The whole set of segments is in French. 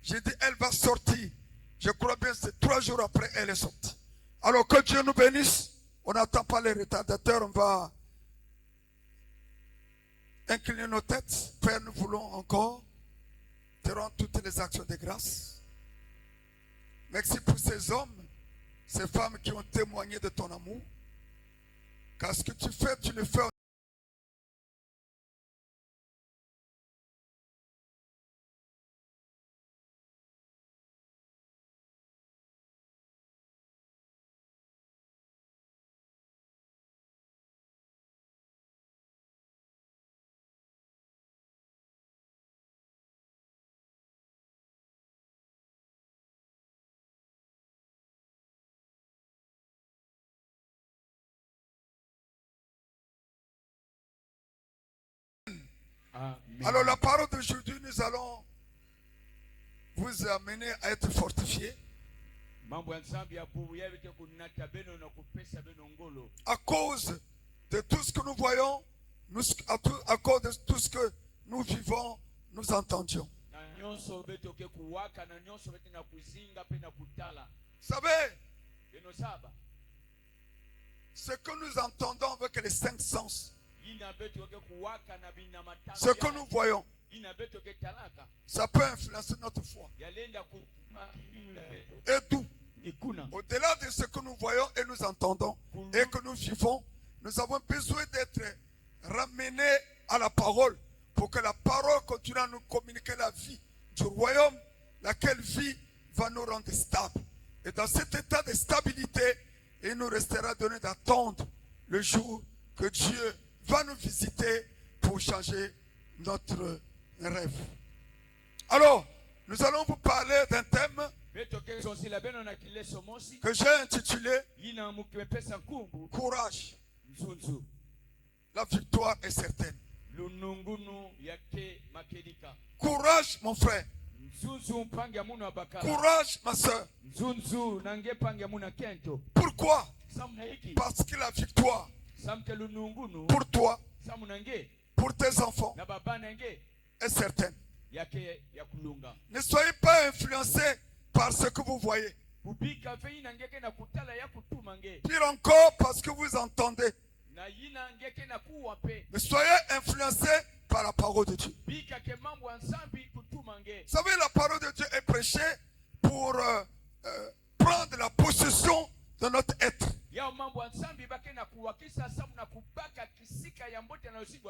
J'ai dit, elle va sortir. Je crois bien que c'est 3 jours après, elle est sortie. Alors que Dieu nous bénisse. On n'attend pas les retardateurs. On va incliner nos têtes. Père, nous voulons encore te rendre toutes les actions de grâce. Merci pour ces hommes, ces femmes qui ont témoigné de ton amour. Car ce que tu fais, tu le fais. Amen. Alors la parole d'aujourd'hui, nous allons vous amener à être fortifiés. À cause de tout ce que nous voyons, à cause de tout ce que nous vivons, nous entendions. Vous savez, ce que nous entendons avec les 5 sens, ce que nous voyons, ça peut influencer notre foi. Et d'où? Au-delà de ce que nous voyons et nous entendons et que nous vivons, nous avons besoin d'être ramenés à la parole pour que la parole continue à nous communiquer la vie du royaume, laquelle vie va nous rendre stables. Et dans cet état de stabilité, il nous restera donné d'attendre le jour que Dieu va nous visiter pour changer notre rêve. Alors, nous allons vous parler d'un thème que j'ai intitulé Courage. La victoire est certaine. Courage, mon frère. Courage, ma soeur. Pourquoi? Parce que la victoire pour toi, pour tes enfants, est certaine. Ne soyez pas influencés par ce que vous voyez. Pire encore, parce que vous entendez. Mais soyez influencés par la parole de Dieu. Vous savez, la parole de Dieu est prêchée pour prendre la possession de notre être.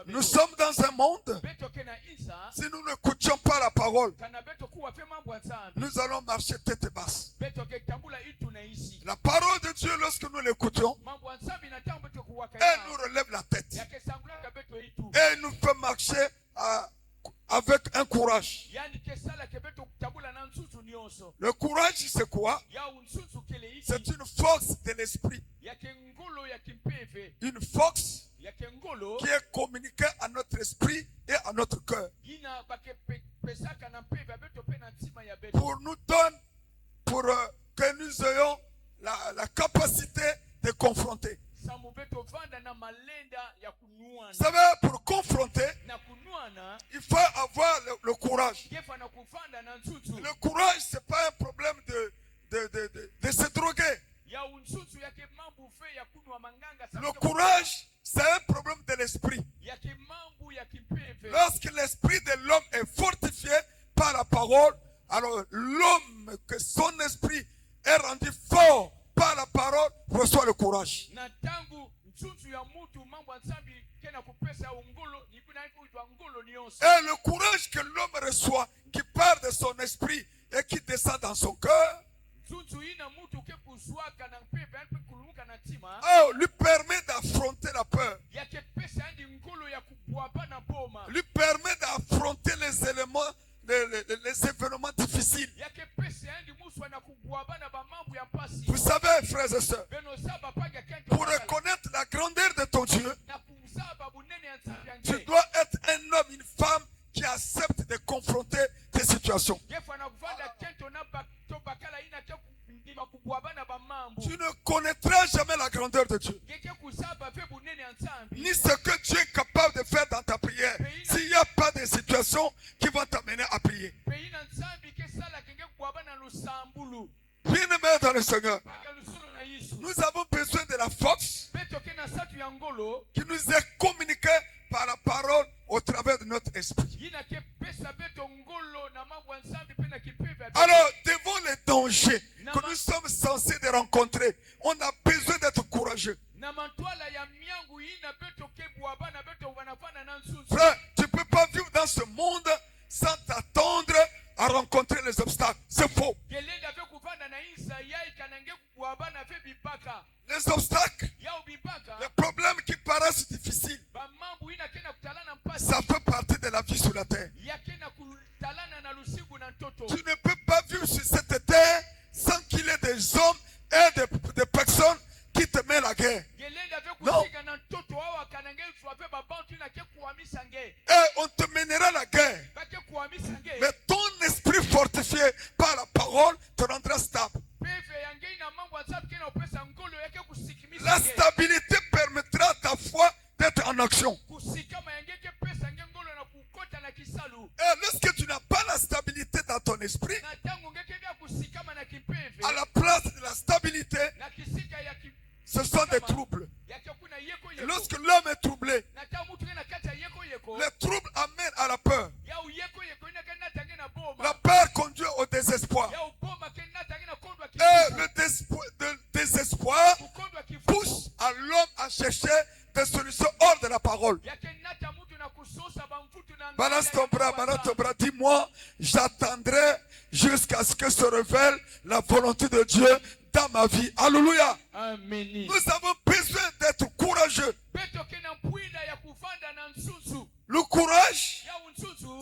Nous sommes dans un monde, si nous n'écoutions pas la parole, nous allons marcher tête basse. La parole de Dieu, lorsque nous l'écoutons, elle nous relève la tête. Et elle nous fait marcher avec un courage. Le courage, c'est quoi? C'est une force de l'esprit. Une force qui est communiquée à notre esprit et à notre cœur. Pour nous donner, pour que nous ayons la capacité de confronter. Vous savez, pour confronter, il faut avoir le courage. Le courage, ce n'est pas un problème de se droguer. Le courage, c'est un problème de l'esprit. Lorsque l'esprit de l'homme est fortifié par la parole, alors l'homme, que son esprit est rendu fort par la parole, reçoit le courage. Et le courage que l'homme reçoit, qui part de son esprit et qui descend dans son cœur, lui permet d'affronter la peur. Lui permet d'affronter les événements difficiles. Vous savez, frères et sœurs, pour reconnaître la grandeur de ton Dieu, tu dois être un homme, une femme qui accepte de confronter tes situations. Tu ne connaîtras jamais la grandeur de Dieu, ni ce que Dieu est capable de faire dans ta prière, s'il n'y a pas de situations qui vont t'amener à prier. Bien-aimés dans le Seigneur, nous avons besoin de la force qui nous est communiquée par la parole au travers de notre esprit. Alors, devant les dangers que nous sommes censés de rencontrer, on a besoin d'être courageux. Frère, tu ne peux pas vivre dans ce monde sans t'attendre à rencontrer les obstacles. C'est faux. Les obstacles, les problèmes qui paraissent difficiles, ça fait partie de la vie sur la terre. Tu ne peux pas vivre sur cette terre sans qu'il y ait des hommes et des personnes qui te mettent la guerre. Non. Et on te mènera la guerre. Mais ton esprit fortifié par la parole te rendra stable. La stabilité permettra à ta foi d'être en action. Et lorsque tu n'as pas la stabilité dans ton esprit, à la place de la stabilité, ce sont des troubles. Et lorsque l'homme est troublé, les troubles amènent à la peur. La peur conduit au désespoir. Et le désespoir pousse à l'homme à chercher des solutions hors de la parole. Balance ton bras, dis-moi, j'attendrai jusqu'à ce que se révèle la volonté de Dieu dans ma vie. Alléluia. Nous avons besoin d'être courageux. Le courage,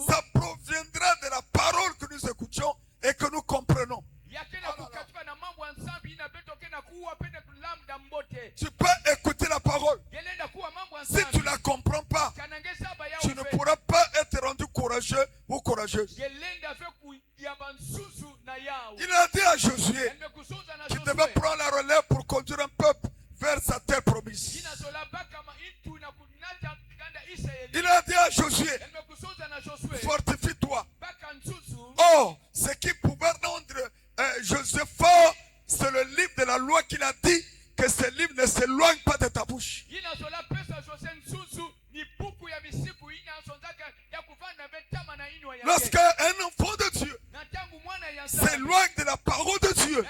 ça proviendra de la parole que nous écoutions et que nous comprenons. Tu peux écouter la parole. Si tu ne la comprends pas, tu ne pourras pas être rendu courageux ou courageuse. Il a dit à Josué qu'il devait prendre la relève pour conduire un peuple vers sa terre promise. Il a dit à Josué, fortifie-toi. Oh, ce qui pouvait rendre Josué fort, c'est le livre de la loi qu'il a dit que ce livre ne s'éloigne pas de ta bouche. Lorsqu'un enfant de Dieu s'éloigne de la parole de Dieu,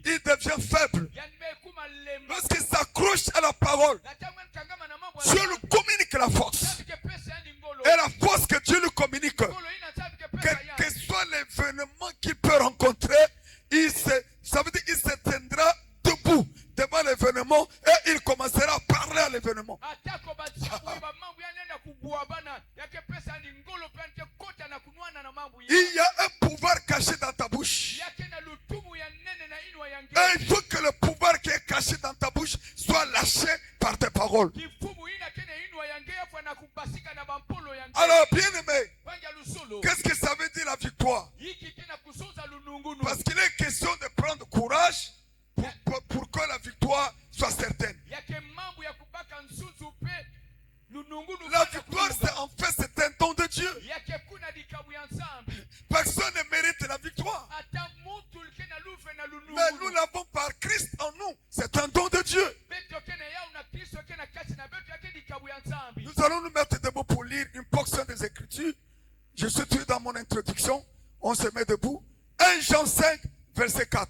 il devient faible. Lorsqu'il s'accroche à la parole, Dieu lui communique la force. Et la force que Dieu lui communique, quel que soit l'événement qu'il peut rencontrer, ça veut dire qu'il se tiendra debout devant l'événement et il commencera à parler à l'événement. Il y a un pouvoir caché dans ta bouche. Et il faut que le pouvoir qui est caché dans ta bouche soit lâché par tes paroles. Alors, bien aimé, qu'est-ce que ça veut dire la victoire? Parce qu'il est question de prendre courage pour que la victoire soit certaine. La victoire, en fait, c'est un don de Dieu. Personne ne mérite la victoire. Mais nous l'avons par Christ en nous. C'est un don de Dieu. Nous allons nous mettre debout pour lire une portion des Écritures. Je suis toujours dans mon introduction. On se met debout. 1 Jean 5, verset 4.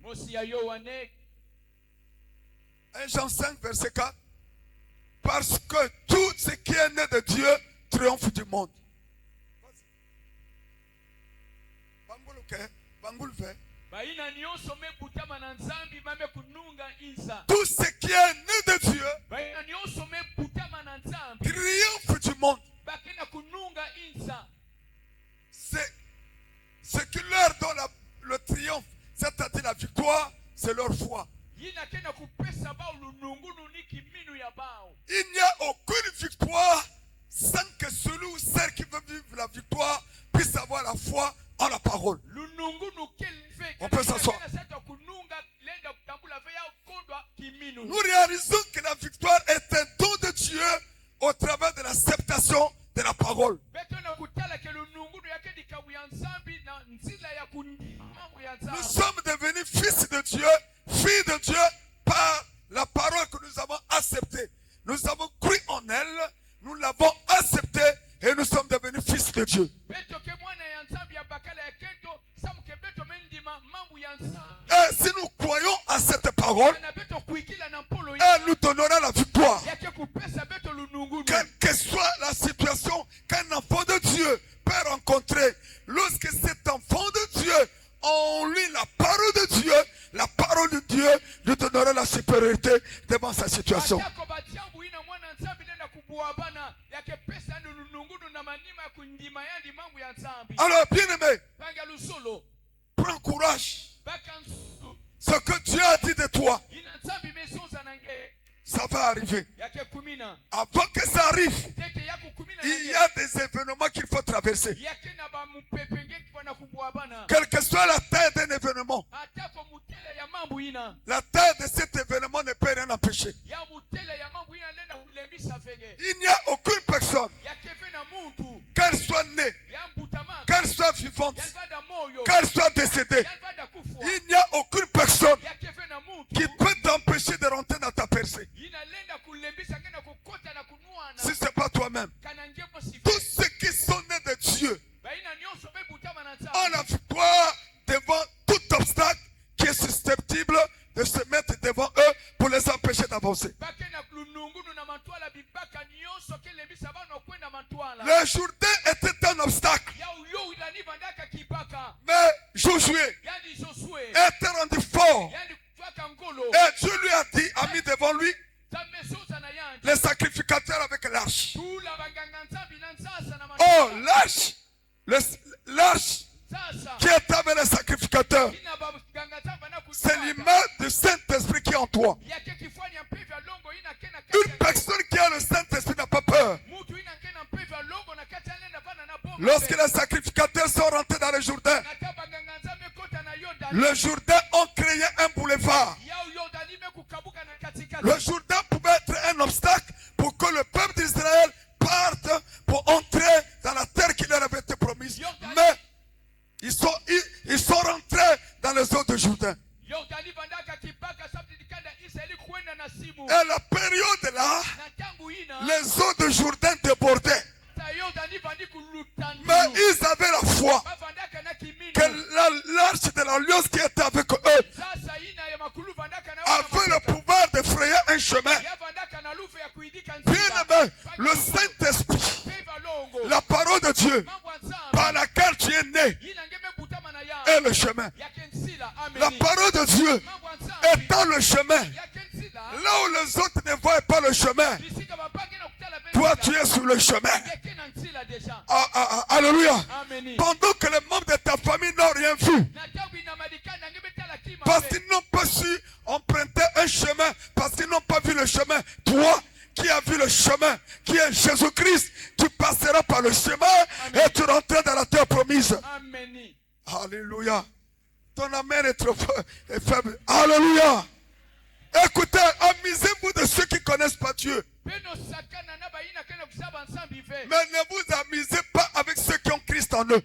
1 Jean 5, verset 4. Parce que tout ce qui est né de Dieu triomphe du monde. Tout ce qui est né de Dieu triomphe du monde. C'est ce qui leur donne le triomphe, c'est-à-dire la victoire, c'est leur foi. Il n'y a aucune victoire sans que celui ou celle qui veut vivre la victoire puisse avoir la foi en la parole. On peut s'asseoir. Nous réalisons que la victoire est un don de Dieu au travers de l'acceptation de la parole. Nous sommes devenus fils de Dieu, filles de Dieu par la parole que nous avons acceptée. Nous avons cru en elle, nous l'avons acceptée et nous sommes devenus fils de Dieu. Et si nous croyons à cette parole, elle nous donnera la victoire. Quelle que soit la situation qu'un enfant de Dieu peut rencontrer, lorsque cet enfant de Dieu a en lui la parole de Dieu lui donnera la supériorité devant sa situation. Alors, bien-aimé, prends courage. Ce que Dieu a dit de toi, ça va arriver. Avant que ça arrive, il y a des événements qu'il faut traverser. Quelle que soit la taille d'un événement, la taille de cet événement ne peut rien empêcher. Il n'y a aucune personne, qu'elle soit née, qu'elle soit vivante, qu'elle soit décédée, il n'y a aucune personne qui peut t'empêcher de rentrer dans ta percée. Si ce n'est pas toi-même. Tous ceux qui sont nés de Dieu ont la victoire devant tout obstacle qui est susceptible de se mettre devant eux pour les empêcher d'avancer. Le Jourdain était un obstacle. Mais Josué était rendu fort. Et Dieu lui a mis devant lui les sacrificateurs avec l'arche. Oh, l'arche qui est avec les sacrificateurs, c'est l'image du Saint-Esprit qui est en toi. Une personne qui a le Saint-Esprit n'a pas peur. Lorsque les sacrificateurs sont rentrés dans le Jourdain ont créé un boulevard. Le Jourdain pouvait être un obstacle pour que le peuple d'Israël parte pour entrer dans la terre qui leur avait été promise. Mais ils sont rentrés dans les eaux de Jourdain. Et la période là, les eaux de Jourdain débordaient. Mais ils avaient la foi que l'arche de l'alliance qui était avec eux avait le pouvoir de frayer un chemin. Bien aimé, le Saint-Esprit, la parole de Dieu par laquelle tu es né, est le chemin. La parole de Dieu étant le chemin. Là où les autres ne voient pas le chemin, toi tu es sur le chemin. Alléluia. Pendant que les membres de ta famille n'ont rien vu, parce qu'ils n'ont pas su emprunter un chemin, parce qu'ils n'ont pas vu le chemin, toi qui as vu le chemin, qui est Jésus-Christ, tu passeras par le chemin et tu rentreras dans la terre promise. Alléluia. Ton amen est trop faible. Alléluia. Écoutez, amusez-vous de ceux qui ne connaissent pas Dieu. Mais ne vous amusez pas avec ceux qui ont Christ en eux.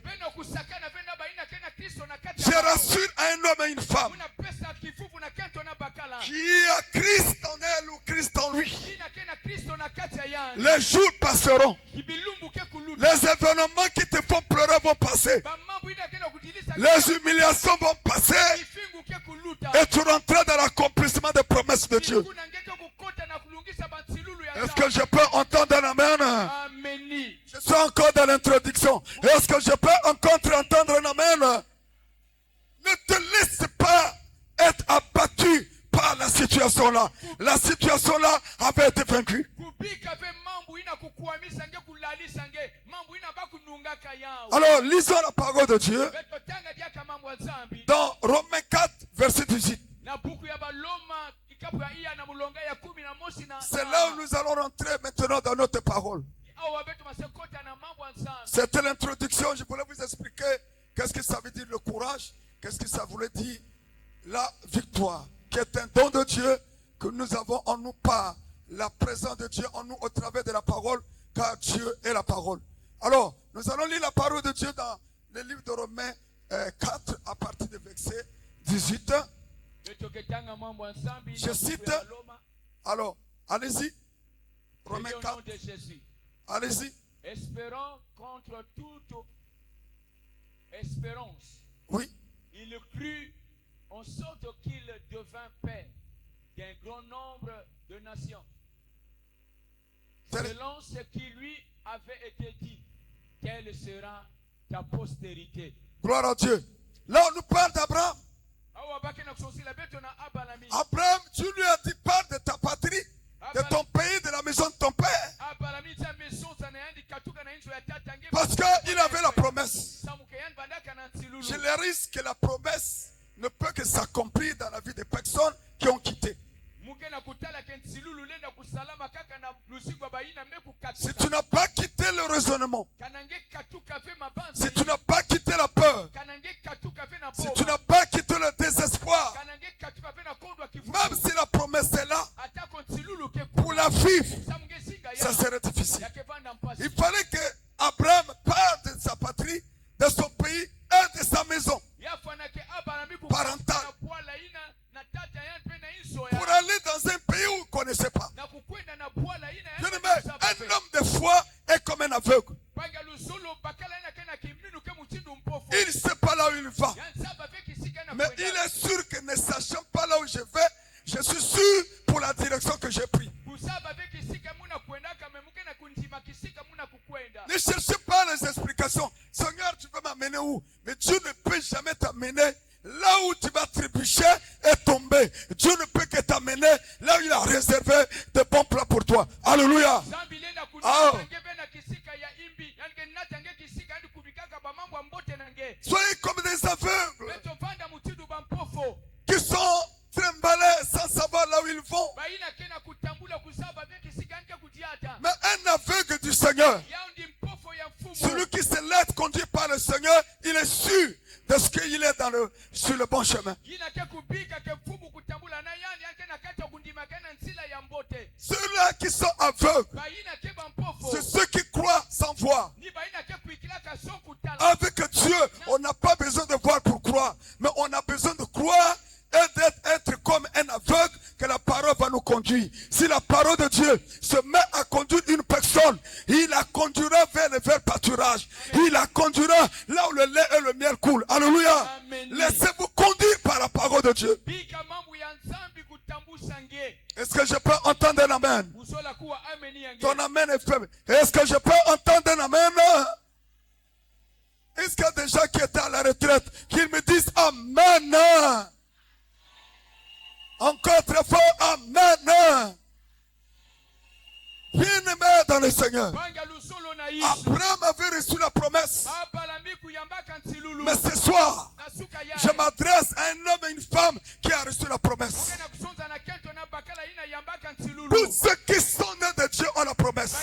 Je rassure un homme et une femme qui a Christ en elle ou Christ en lui. Les jours passeront. Les événements qui te font pleurer vont passer. Les humiliations vont passer. Et tu rentreras dans l'accomplissement des promesses de Dieu. Est-ce que je peux entendre un amen? Je suis encore dans l'introduction. Est-ce que je peux encore entendre un amen? Ne te laisse pas être abattu par la situation là. La situation là avait été vaincue. Alors lisons la parole de Dieu dans Romains 4 verset 18. C'est là où nous allons rentrer maintenant dans notre parole. C'était l'introduction. Je voulais vous expliquer qu'est-ce que ça veut dire le courage, qu'est-ce que ça voulait dire la victoire, qui est un don de Dieu que nous avons en nous par la présence de Dieu en nous au travers de la parole, car Dieu est la parole. Alors, nous allons lire la parole de Dieu dans le livre de Romains 4 à partir du verset 18. Je cite. Alors, allez-y. Romains 4. Allez-y. Espérant contre toute espérance. Oui. Il crut en sorte qu'il devint père d'un grand nombre de nations. Selon ce qui lui avait été dit, quelle sera ta postérité. Gloire à Dieu. Là, on nous parle d'Abraham. Abraham, tu lui as dit, parle de ta patrie, de ton pays, de la maison de ton père. Parce qu'il avait la promesse. Je le risque que la promesse ne peut que s'accomplir dans la vie des personnes qui ont quitté. Si tu n'as pas quitté le raisonnement, si tu n'as pas quitté la peur, si tu n'as pas quitté le désespoir, même si la promesse est là, pour la vivre, ça serait difficile. Il fallait que Abraham parle de sa patrie, de son pays et de sa maison parentale pour aller dans un pays où il ne connaissait pas. Un homme de foi est comme un aveugle. Il ne sait pas là où il va. Mais il est sûr que ne sachant pas là où je vais, je suis sûr pour la direction que j'ai prise. Ne cherchez pas les explications. Seigneur, tu veux m'amener où? Mais Dieu ne peut jamais t'amener là où tu vas trébucher et tomber. Dieu ne peut que t'amener là où il a réservé de bons plans pour toi. Alléluia. Oh. Soyez comme des aveugles qui sont trimballés sans savoir là où ils vont. Mais un aveugle du Seigneur, celui qui se laisse conduire par le Seigneur, il est sûr de ce qu'il est sur le bon chemin. Ceux-là qui sont aveugles, c'est ceux qui croient sans voir. Avec Dieu, on n'a pas besoin de voir pour croire, mais on a besoin de croire et d'être comme un aveugle que la parole va nous conduire. Si la parole de Dieu se met à conduire une personne, il la conduira vers le vert pâturage. Il la conduira là où le lait et le miel coulent. Alléluia. Laissez-vous conduire par la parole de Dieu. Est-ce que je peux entendre un amen? Ton amen est faible. Est-ce que je peux entendre un amen? Est-ce qu'il y a des gens qui étaient à la retraite qui me disent amen? Encore très fort, amen. Bien-aimé dans le Seigneur, Abraham avait reçu la promesse. Mais ce soir, je m'adresse à un homme et une femme qui a reçu la promesse. Tous ceux qui sont nés de Dieu ont la promesse.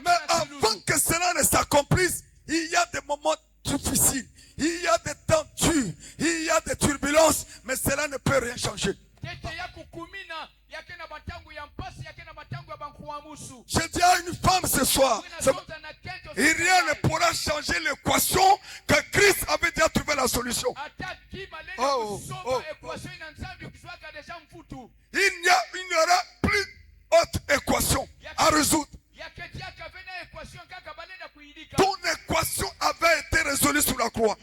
Mais avant que cela ne s'accomplisse, il y a des moments difficiles. Il y a des temps durs, il y a des turbulences, mais cela ne peut rien changer. Je dis à une femme ce soir, rien ne pourra changer l'équation que Christ avait déjà trouvé la solution. Il n'y aura plus autre équation à résoudre. Ton équation avait été résolue sous la croix.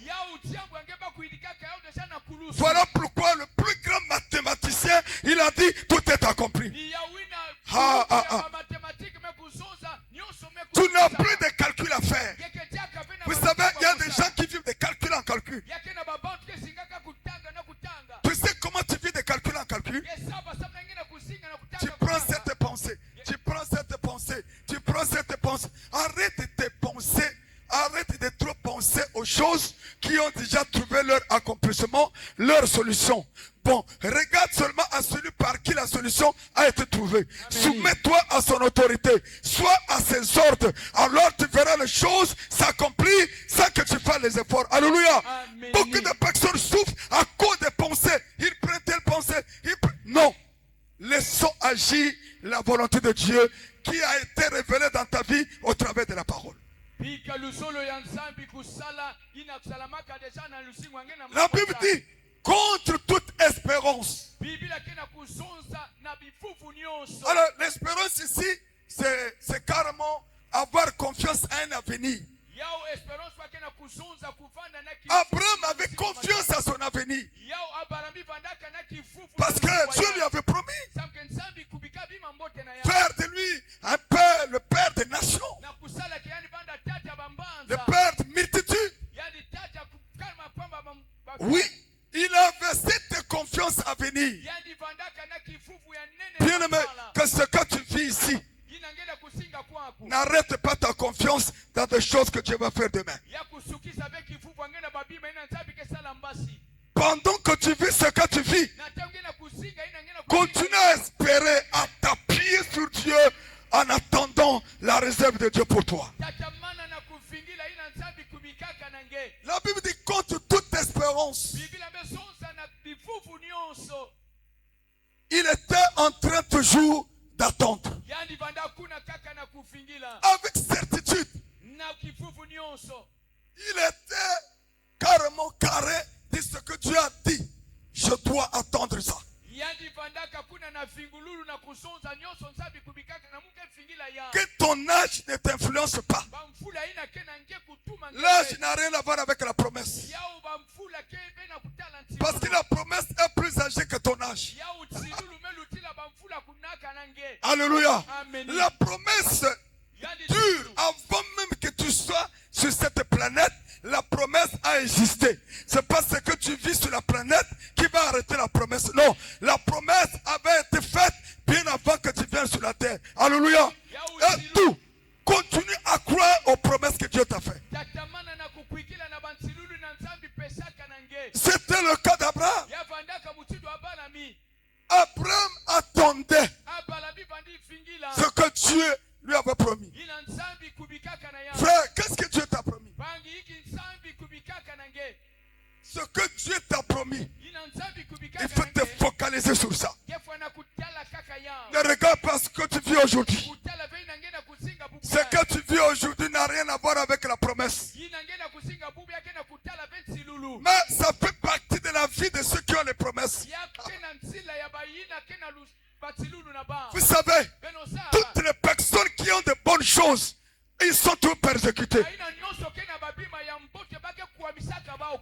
Voilà pourquoi le plus grand mathématicien, il a dit tout est accompli. Tu n'as plus de calcul à faire. Vous savez, il y a des gens qui vivent de calcul en calcul. Tu sais comment tu vis de calcul en calcul? Tu prends cette pensée, tu prends cette pensée, tu prends cette pensée. Arrête de penser, arrête de trop penser aux choses qui ont déjà trouvé leur accomplissement, leur solution. Bon, regarde seulement à celui par qui la solution a été trouvée. Soumets-toi à son autorité. Sois à ses ordres. Alors tu verras les choses s'accomplir sans que tu fasses les efforts. Alléluia. Amen. Beaucoup de personnes souffrent à cause des pensées. Ils prennent telle pensée. Non. Laissons agir la volonté de Dieu qui a été révélée dans ta vie au travers de la parole. La Bible dit, contre toute espérance. Alors, l'espérance ici, c'est carrément avoir confiance à un avenir. Abraham avait confiance à son avenir. Parce que Dieu lui avait promis faire de lui un père, le père des nations, le père de multitudes. Oui, il avait cette confiance à venir. Bien aimé, que ce que tu vis ici, n'arrête pas ta confiance dans des choses que Dieu va faire demain. Pendant que tu vis ce que tu vis, continue à espérer, à t'appuyer sur Dieu en attendant la réserve de Dieu pour toi. La Bible dit contre toute espérance. Il était en train toujours d'attendre. Avec certitude. Il était carrément carré de ce que Dieu a dit. Je dois attendre ça. Que ton âge ne t'influence pas. L'âge n'a rien à voir avec la promesse. Parce que la promesse est plus âgée que ton âge. Alléluia. La promesse dure avant même que tu sois sur cette planète. La promesse a existé. C'est pas ce que tu vis sur la planète qui va arrêter la promesse. Non, la promesse avait été faite bien avant que tu viennes sur la terre. Alléluia. Et tout, continue à croire aux promesses que Dieu t'a faites. C'était le cas d'Abraham. Abraham attendait ce que Dieu lui avait promis. Frère, qu'est-ce que Dieu t'a promis? Ce que Dieu t'a promis, il faut te focaliser sur ça. Ne regarde pas ce que tu vis aujourd'hui. Ce que tu vis aujourd'hui n'a rien à voir avec la promesse. Mais ça fait partie de la vie de ceux qui ont les promesses. Vous savez, toutes les personnes qui ont de bonnes choses, ils sont tous persécutés.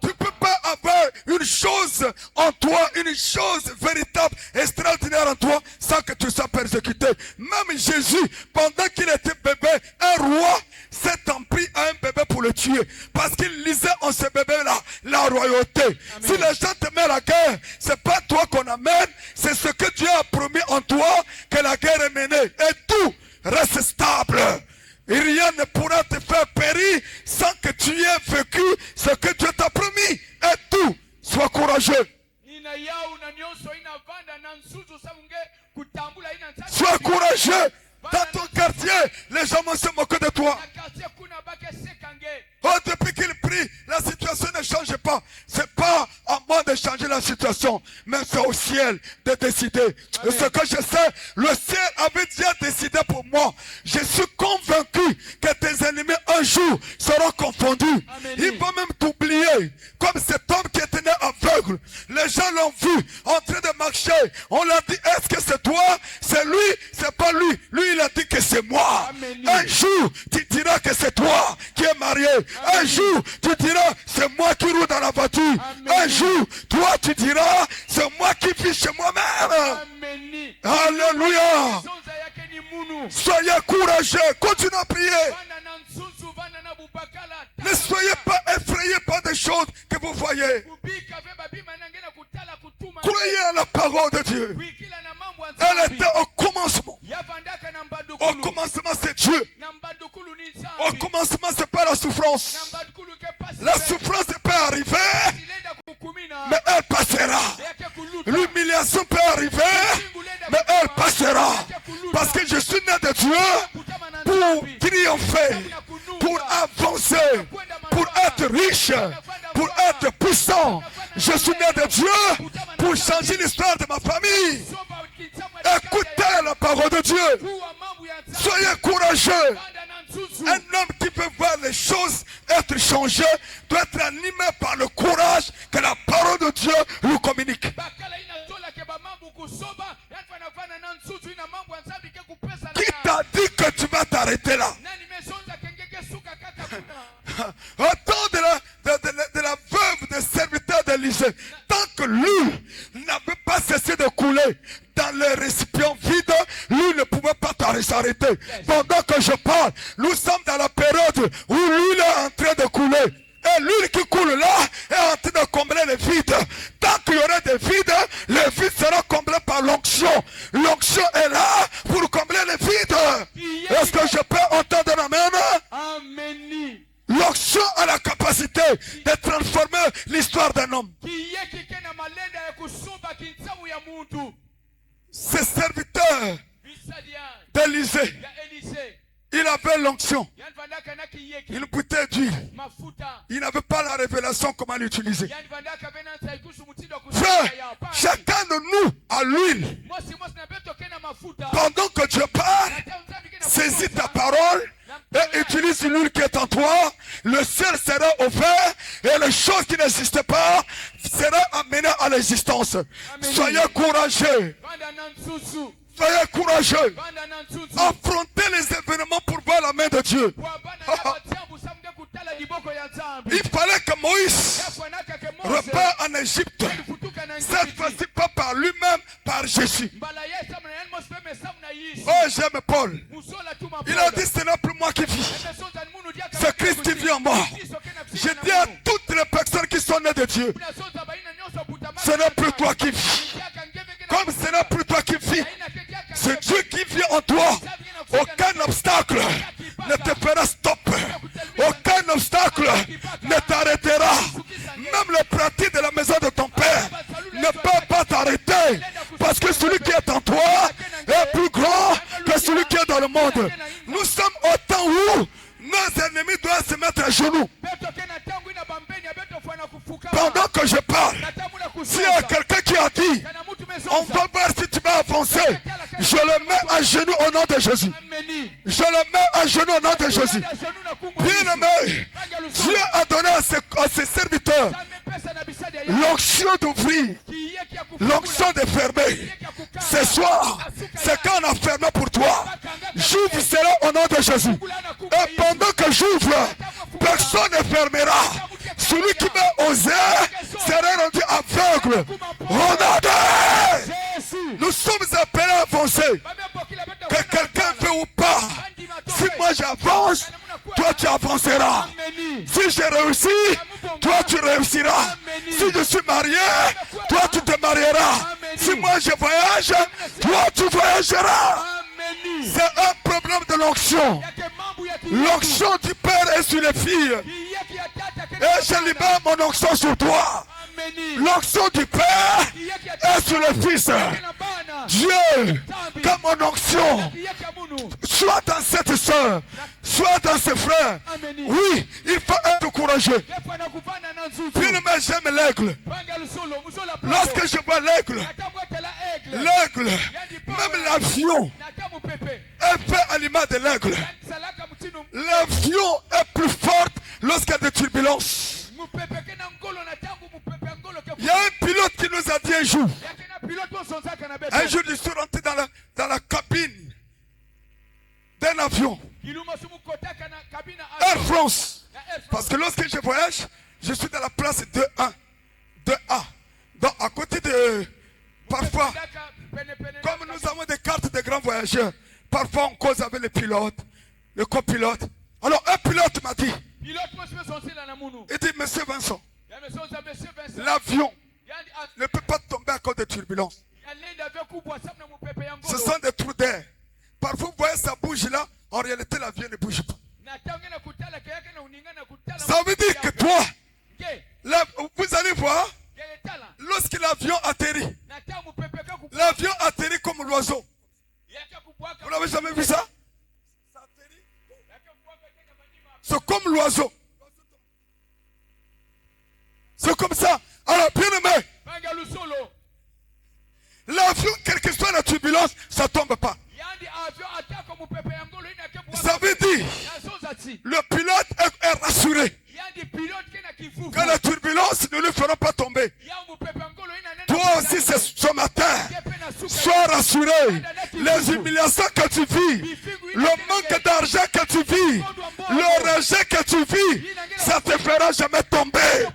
Tu ne peux pas avoir une chose en toi, une chose véritable, extraordinaire en toi, sans que tu sois persécuté. Même Jésus, pendant qu'il était bébé, un roi s'est en pris à un bébé pour le tuer. Parce qu'il lisait en ce bébé-là la royauté. Amen. Si les gens te mettent la guerre, c'est pas toi qu'on amène, c'est ce que Dieu a promis en toi que la guerre est menée. Et tout reste stable. Et rien ne pourra te faire périr sans que tu aies vécu ce que Dieu t'a promis. Et tout, sois courageux. Sois courageux. Dans ton quartier, les gens vont se moquer de toi. Oh, depuis qu'il prie, la situation ne change pas. C'est pas à moi de changer la situation, mais c'est au ciel de décider. Et ce que je sais, le ciel avait déjà décidé pour moi. Je suis convaincu que tes ennemis un jour seront confondus. Ils vont même t'oublier. Comme cet homme qui était né aveugle. Les gens l'ont vu en train de marcher. On l'a dit, est-ce que c'est toi? C'est lui? C'est pas lui. Lui, il a dit que c'est moi. Un jour, tu diras que c'est toi qui es marié. Un jour, tu diras, c'est moi qui roule dans la voiture. Un jour, toi, tu diras, c'est moi qui vis chez moi-même. Alléluia. Soyez courageux. Continuez à prier. Ne soyez pas effrayés par des choses que vous voyez. Croyez à la parole de Dieu. Elle était au commencement. Au commencement, c'est Dieu. Au commencement, c'est pas la souffrance. La souffrance peut arriver, mais elle passera. L'humiliation peut arriver, mais elle passera. Parce que je suis né de Dieu pour triompher, pour avancer, pour être riche, pour être puissant. Je suis né de Dieu pour changer l'histoire de ma famille. Écoutez la parole de Dieu. Soyez courageux. Un homme qui peut voir les choses être changé, doit être animé par le courage que la parole de Dieu nous communique. Qui t'a dit que tu vas t'arrêter là? Au temps de la veuve des serviteurs d'Élisée, tant que l'huile n'avait pas cessé de couler dans les récipients vides, l'huile ne pouvait pas s'arrêter. Pendant que je parle, nous sommes dans la période où l'huile est en train de couler. Et l'huile qui coule là est en train de combler les vides. Tant qu'il y aura des vides, les vides seront comblés par l'onction. L'onction est là pour combler les vides. Est-ce que je peux entendre un amen? Amen. L'onction a la capacité de transformer l'histoire d'un homme. Ce serviteur d'Élisée, il avait l'onction, une bouteille d'huile. Il n'avait pas la révélation comment l'utiliser. Frère, chacun de nous a l'huile. Pendant que Dieu parle, saisis ta parole et utilise l'huile qui est en toi. Le ciel sera ouvert et les choses qui n'existaient pas seront amenées à l'existence. Soyez courageux. Soyez courageux. Affrontez les événements pour voir la main de Dieu. Il fallait que Moïse repart en Égypte. Cette fois-ci pas par lui-même, par Jésus. Oh, j'aime Paul. Il a dit, ce n'est plus moi qui vis. C'est Christ qui vit en moi. Je dis à toutes les personnes qui sont nées de Dieu, ce n'est plus toi qui vis. Comme ce n'est plus toi qui vis, c'est Dieu qui vit en toi. Aucun obstacle ne te fera stopper. Aucun obstacle ne t'arrêtera. Même le pratique de la maison de ton père ne peut pas t'arrêter. Parce que celui qui est en toi est plus grand que celui qui est dans le monde. Nous sommes au temps où nos ennemis doivent se mettre à genoux. Pendant que je parle, s'il y a quelqu'un qui a dit, on va voir si tu vas avancer, je le mets à genoux au nom de Jésus. Je le mets à genoux au nom de Jésus. Bien aimé, Dieu a donné à ses serviteurs l'onction d'ouvrir, l'onction de fermer. Ce soir, c'est quand on a fermé pour toi. J'ouvre cela au nom de Jésus. Et pendant que j'ouvre, personne ne fermera. Celui qui m'a osé sera rendu aveugle. Regardez! Nous sommes appelés à avancer. Que quelqu'un veut ou pas. Si moi j'avance, toi tu avanceras. Si j'ai réussi, toi tu réussiras. Si je suis marié, toi tu te marieras. Si moi je voyage, toi tu voyageras. C'est un problème de l'onction. L'onction du Père est sur les filles. Et je libère mon onction sur toi. L'onction du Père est sur le Fils. Dieu, comme mon onction, soit dans cette soeur, soit dans ses frères. Oui, il faut être courageux. Finalement, j'aime l'aigle. Lorsque je vois l'aigle, même l'avion est fait à l'image de l'aigle. L'avion est plus forte lorsqu'il y a des turbulences. Il y a un pilote qui nous a dit un jour, je suis rentré dans la cabine d'un avion, Air France. Parce que lorsque je voyage, je suis dans la place 2A. Donc à côté de... Parfois, comme nous avons des cartes de grands voyageurs, parfois on cause avec les pilotes, le copilote. Alors un pilote m'a dit, il dit, Monsieur Vincent, l'avion ne peut pas tomber à cause de turbulences. Ce sont des trous d'air. Parfois vous voyez ça bouge là, en réalité l'avion ne bouge pas. Ça veut dire que toi, là, vous allez voir, lorsque l'avion atterrit, l'avion atterrit comme l'oiseau. Vous n'avez jamais vu ça? C'est comme l'oiseau. C'est comme ça. Alors, bien aimé, l'avion, quelle que soit la turbulence, ça ne tombe pas. Ça veut dire, le pilote est rassuré. Que les turbulences ne le feront pas tomber. Toi aussi ce matin, sois rassuré. Les humiliations que tu vis, le manque d'argent que tu vis, le rejet que tu vis, ça te fera jamais tomber.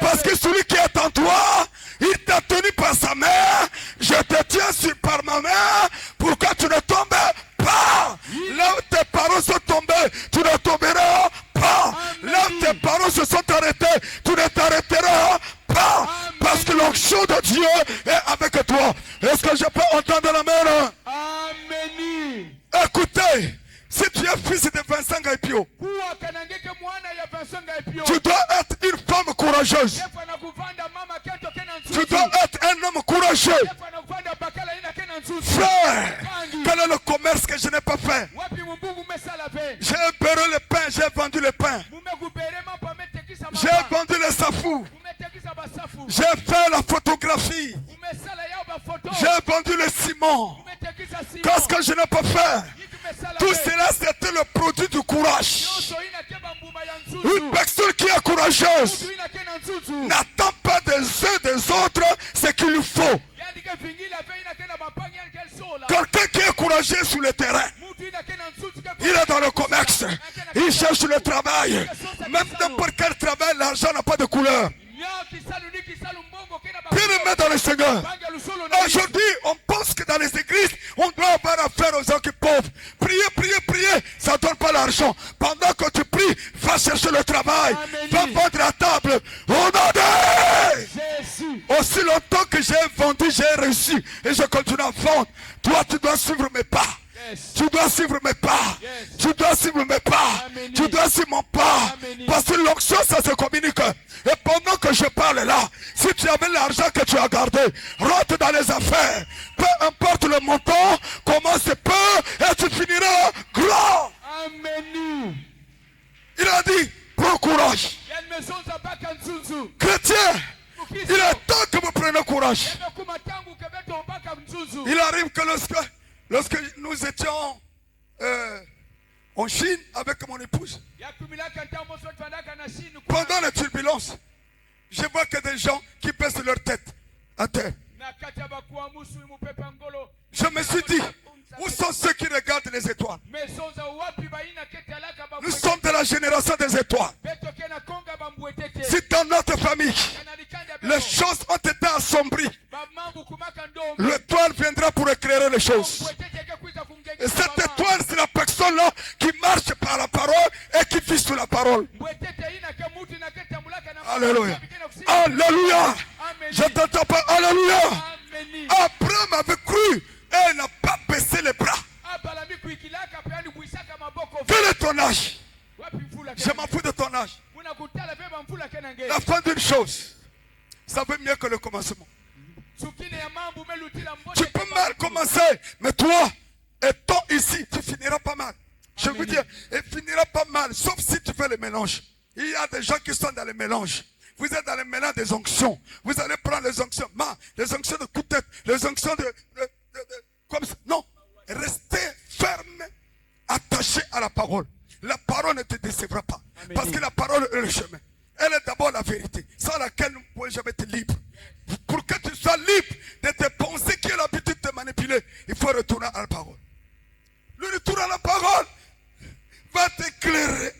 Parce que celui qui est en toi, il t'a tenu par sa main. Je te tiens par ma main pour que tu ne tombes pas. Là où tes parents sont tombés, tu ne tomberas pas. Là où tes parents se sont arrêtés, tu ne t'arrêteras pas. Parce que l'onction de Dieu est avec toi. Est-ce que je peux entendre la main? Amen. Écoutez, si tu es fils de Vincent Gaipio, tu dois être une femme courageuse. Tu dois être un homme courageux. Frère, quel est le commerce que je n'ai pas fait? J'ai beurré le pain, j'ai vendu le pain. J'ai vendu le safou. J'ai fait la photographie. J'ai vendu le ciment. Qu'est-ce que je n'ai pas fait? Tout cela, c'était le produit du courage. Une personne qui est courageuse n'attend pas des uns des autres ce qu'il lui faut. Quelqu'un qui est courageux sur le terrain, il est dans le commerce, il cherche le travail. Même n'importe quel travail, l'argent n'a pas de couleur. Bien-aimé dans le Seigneur, aujourd'hui, on pense que dans les églises, on doit avoir affaire aux gens qui sont pauvres. Prier, prier, prier, ça ne donne pas l'argent. Pendant que tu pries, va chercher le travail, va vendre la table. Au nom de Jésus. Aussi longtemps que j'ai vendu, j'ai reçu et je continue à vendre. Toi, tu dois suivre mes pas. Tu dois suivre mes pas. Tu dois suivre mes pas. Tu dois suivre mon pas. Parce que l'onction, ça se communique. Et pendant que je parle là, si tu avais l'argent que tu as gardé, rentre dans les affaires. Peu importe le montant, commence peu et tu finiras grand. Amen. Il a dit, prends courage. Chrétien, il est temps que vous preniez courage. Il arrive que lorsque nous étions en Chine avec mon épouse, pendant la turbulence, je vois que des gens qui baissent leur tête à terre. Je me suis dit, où sont ceux qui regardent les étoiles? Nous sommes de la génération des étoiles. Si dans notre famille, les choses ont été assombries, l'étoile viendra pour éclairer les choses. Et cette étoile, c'est la personne-là qui marche par la parole et qui vit sur la parole. Alléluia. Alléluia. Je t'entends pas. Alléluia. Abraham avait cru et n'a pas baissé les bras. Quel est ton âge? Je m'en fous de ton âge. La fin d'une chose, ça veut mieux que le commencement. Tu peux mal commencer, mais toi, étant ici, tu finiras pas mal. Je veux dire, il finira pas mal, sauf si tu fais le mélange. Il y a des gens qui sont dans le mélange. Vous êtes dans le mélange des onctions. Vous allez prendre les onctions, les onctions de coup de tête, les onctions comme ça. Non, restez ferme, attaché à la parole. La parole ne te décevra pas. Amen. Parce que la parole est le chemin. Elle est d'abord la vérité, sans laquelle nous ne pouvons jamais être libres. Pour que tu sois libre de tes pensées qui ont l'habitude de te manipuler, il faut retourner à la parole. Le retour à la parole va t'éclairer.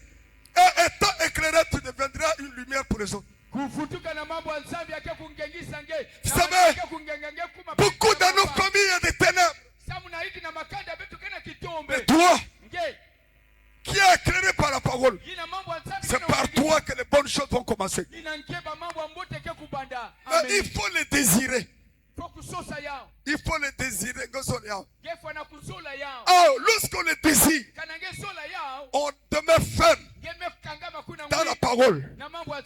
Et étant éclairé, tu deviendras une lumière pour les autres. Vous savez, beaucoup dans nos familles, il y a des ténèbres. Mais toi, qui est éclairé par la parole, c'est par toi que les bonnes choses vont commencer. Mais il faut les désirer. Il faut les désirer. Oh, lorsqu'on les désire, on demeure ferme dans la parole.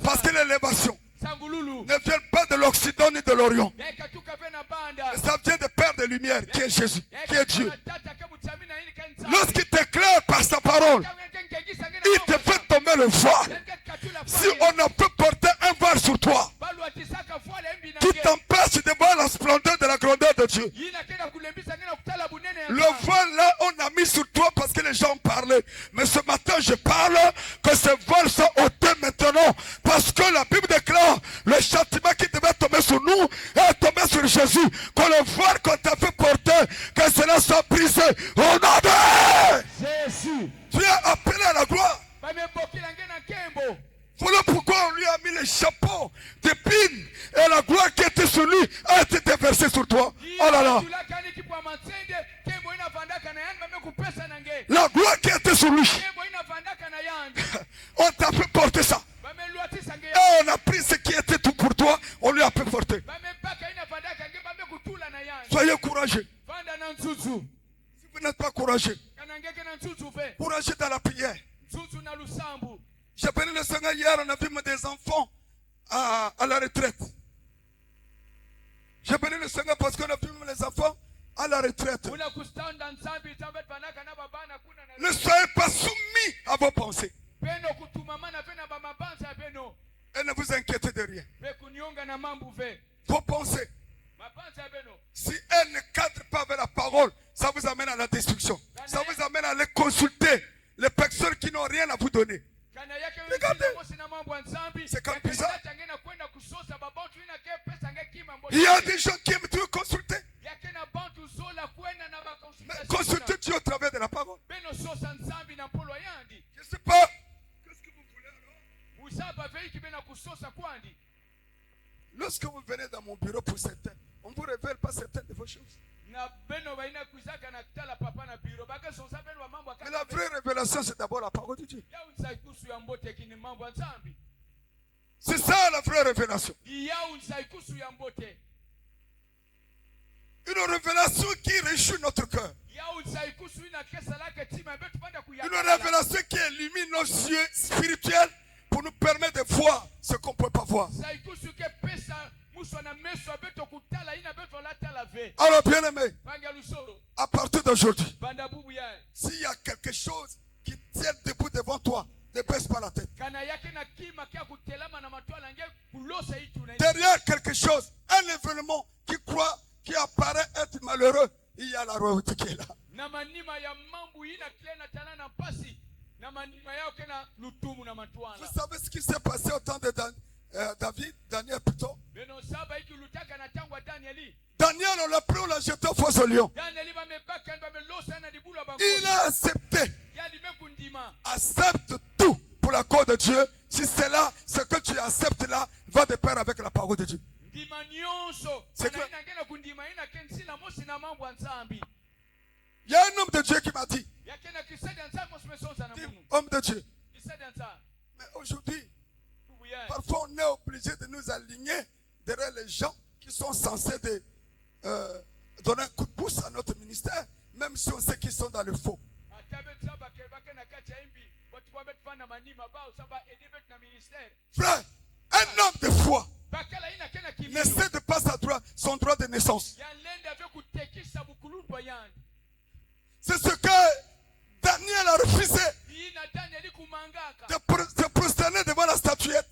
Parce que l'élévation ne vient pas de l'Occident ni de l'Orient. Ça vient de Père de lumière qui est Jésus, qui est Dieu. Lorsqu'il t'éclaire par sa parole, il te fait tomber le voile. Si on ne peut porter un voile sur toi qui t'empêche de voir la splendeur de la grandeur de Dieu, le voile là on a mis sur toi parce que les gens ont parlé. Mais ce matin je parle que ces voiles sont ôtés maintenant parce que la Bible déclare, le châtiment qui devait tomber sur nous est tombé sur Jésus. Qu'on le voile qu'on t'a fait porter, que cela soit brisé. Au nom de Jésus. Tu es appelé à la gloire. Voilà pourquoi on lui a mis les chapeaux d'épines et la gloire qui était sur lui a été déversée sur toi. Oh là là. La gloire qui était sur lui. On t'a fait porter ça. Et on a pris ce qui était tout pour toi, on lui a fait porter. Soyez courageux. Si vous n'êtes pas courageux, courageux dans la prière. J'ai béni le Seigneur hier, on a vu des enfants à la retraite. J'ai béni le Seigneur parce qu'on a vu les enfants à la retraite. Ne soyez pas soumis à vos pensées. Et ne vous inquiétez de rien. Vos pensées, si elles ne cadrent pas avec la parole, ça vous amène à la destruction. Ça vous amène à aller consulter les personnes qui n'ont rien à vous donner. Regardez, c'est comme bizarre. Il y a des gens qui aiment Dieu consulter. Mais consulter Dieu au travers de la parole. Je ne sais pas. Qu'est-ce que vous voulez alors? Lorsque vous venez dans mon bureau pour certains, on ne vous révèle pas certaines de vos choses. Mais la vraie révélation, c'est d'abord la parole de Dieu. C'est ça la vraie révélation. Une révélation qui réjouit notre cœur. Une révélation qui illumine nos yeux spirituels pour nous permettre de voir ce qu'on ne peut pas voir. Alors bien aimé, à partir d'aujourd'hui, s'il y a quelque chose qui tient debout devant toi, ne baisse pas la tête. Derrière quelque chose, un événement qui apparaît être malheureux, il y a la royauté qui est là. Vous savez ce qui s'est passé au temps de Daniel plutôt. Daniel, on l'a pris, on l'a jeté au fosse au lion. Il a accepté. Accepte tout pour la cause de Dieu. Si c'est là, ce que tu acceptes là, va de pair avec la parole de Dieu. C'est clair. Il y a un homme de Dieu qui m'a dit, homme de Dieu, mais aujourd'hui, parfois on est obligé de nous aligner derrière les gens qui sont censés donner un coup de pouce à notre ministère, même si on sait qu'ils sont dans le faux. Frère, un homme de foi ne cède pas son droit de naissance. C'est ce que Daniel a refusé de prosterner devant la statuette.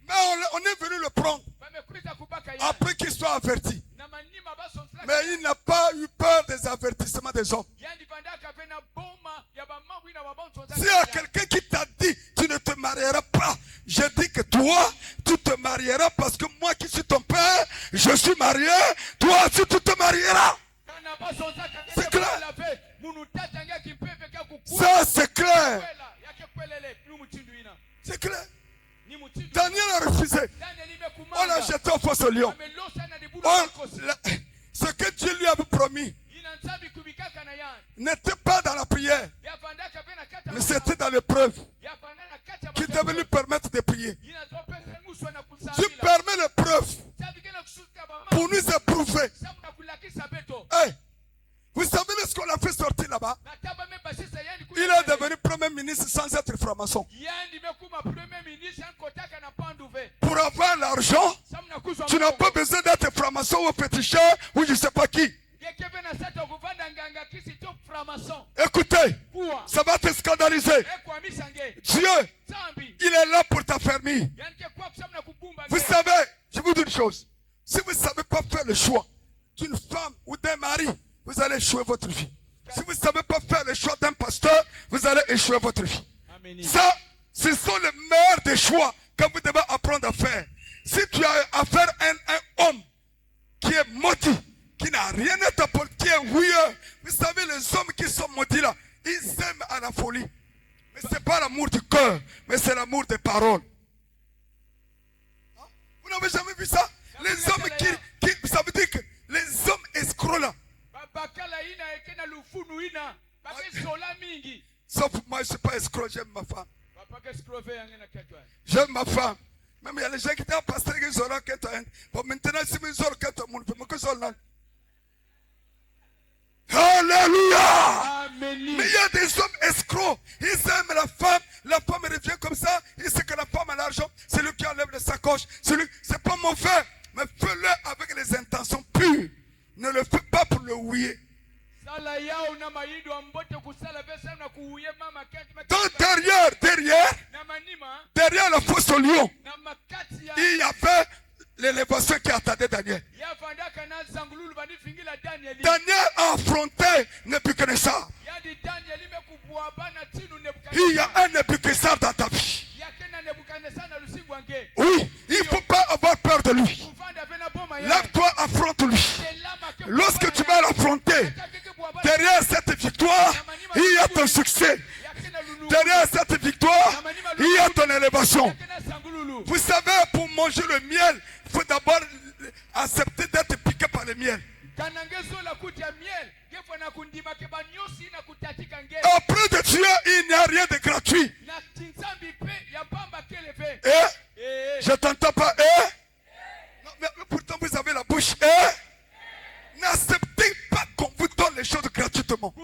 Mais on est venu le prendre après qu'il soit averti. Mais il n'a pas eu peur des avertissements des hommes. S'il y a quelqu'un qui t'a dit tu ne te marieras pas, je dis que toi tu te marieras parce que moi qui suis ton père, je suis marié, toi aussi tu te marieras. C'est clair. Ça c'est clair. C'est clair. Daniel a refusé. On l'a jeté au fosse au lion. Ce que Dieu lui avait promis n'était pas dans la prière, mais c'était dans l'épreuve qui devait lui permettre de prier. Dieu permet l'épreuve pour nous éprouver. Hey, vous savez ce qu'on a fait sortir là-bas? Il est devenu premier ministre sans être franc-maçon. Pour avoir l'argent, tu n'as pas besoin d'être franc-maçon ou féticheur ou je ne sais pas qui. Écoutez, ça va te scandaliser. Dieu, il est là pour t'affermir. Vous savez, je vous dis une chose. Si vous ne savez pas faire le choix d'une femme ou d'un mari, vous allez échouer votre vie. Si vous ne savez pas faire le choix d'un pasteur, vous allez échouer votre vie. Ça, ce sont les meilleurs des choix que vous devez apprendre à faire. Si tu as affaire à un homme qui est maudit, qui n'a rien à t'apporter, qui est ouilleux. Vous savez, les hommes qui sont maudits là, ils aiment à la folie. Mais ce n'est pas l'amour du cœur, mais c'est l'amour des paroles. Hein? Vous n'avez jamais vu ça? Les hommes qui, ça veut dire que les hommes escrocs là. Sauf moi, je ne suis pas escroc, j'aime ma femme. J'aime ma femme. Même il y a les gens qui disent, pasteur, ils auront qu'un temps. Bon, maintenant, si ils auront qu'un temps, on ne peut que ça. Alléluia! Mais il y a des hommes escrocs. Ils aiment la femme revient comme ça. Il sait que la femme a l'argent. C'est lui qui enlève les sacoches. C'est pas mauvais. Mais fais-le avec les intentions pures. Ne le fais pas pour le ouiller. Donc derrière le faux lion, il y avait l'élévation qui attendait Daniel. Daniel a affronté Nebuchadnezzar. Il y a un Nebuchadnezzar dans ta vie. Oui, il ne faut pas avoir peur de lui. Lève-toi, affronte-lui. Lorsque tu vas l'affronter, derrière cette victoire, il y a ton succès. Derrière cette victoire, il y a ton élévation. Vous savez, pour manger le miel, il faut d'abord accepter d'être piqué par le miel. Auprès de Dieu, il n'y a rien de gratuit. Je t'entends pas. Non, mais pourtant vous avez la bouche. N'acceptez pas qu'on vous donne les choses gratuitement.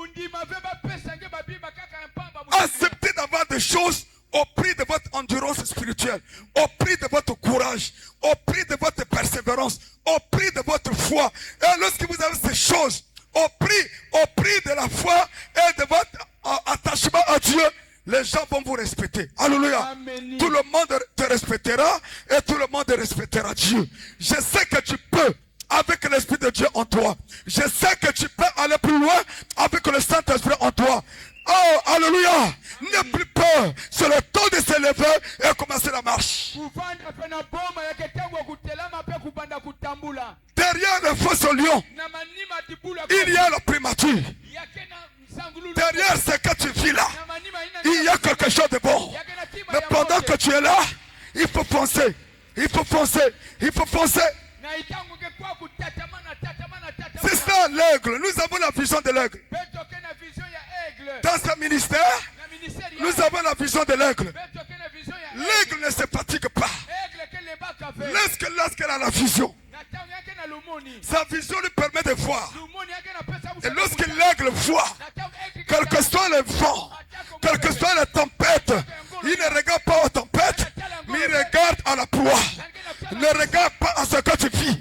Acceptez d'avoir des choses au prix de votre endurance spirituelle, au prix de votre courage, au prix de votre persévérance, au prix de votre foi. Et lorsque vous avez ces choses, au prix de la foi et de votre attachement à Dieu, les gens vont vous respecter. Alléluia. Amen. Tout le monde te respectera et tout le monde respectera Dieu. Je sais que tu peux avec l'Esprit de Dieu en toi. Je sais que tu peux aller plus loin avec le Saint-Esprit en toi. Oh, alléluia. N'aie plus peur. C'est le temps de se lever et commencer la marche. Derrière le faux lion, il y a la primature. Derrière ce que tu vis là, il y a quelque chose de bon. Mais pendant que tu es là, il faut foncer. Il faut foncer. Il faut foncer. C'est ça l'aigle. Nous avons la vision de l'aigle. Dans ce ministère, nous avons la vision de l'aigle. L'aigle ne se fatigue pas. Lorsqu'elle a la vision, sa vision lui permet de voir. Et lorsque l'aigle voit, quel que soit le vent, quelle que soit la tempête, il ne regarde pas aux tempêtes, mais il regarde à la proie. Ne regarde pas à ce que tu vis.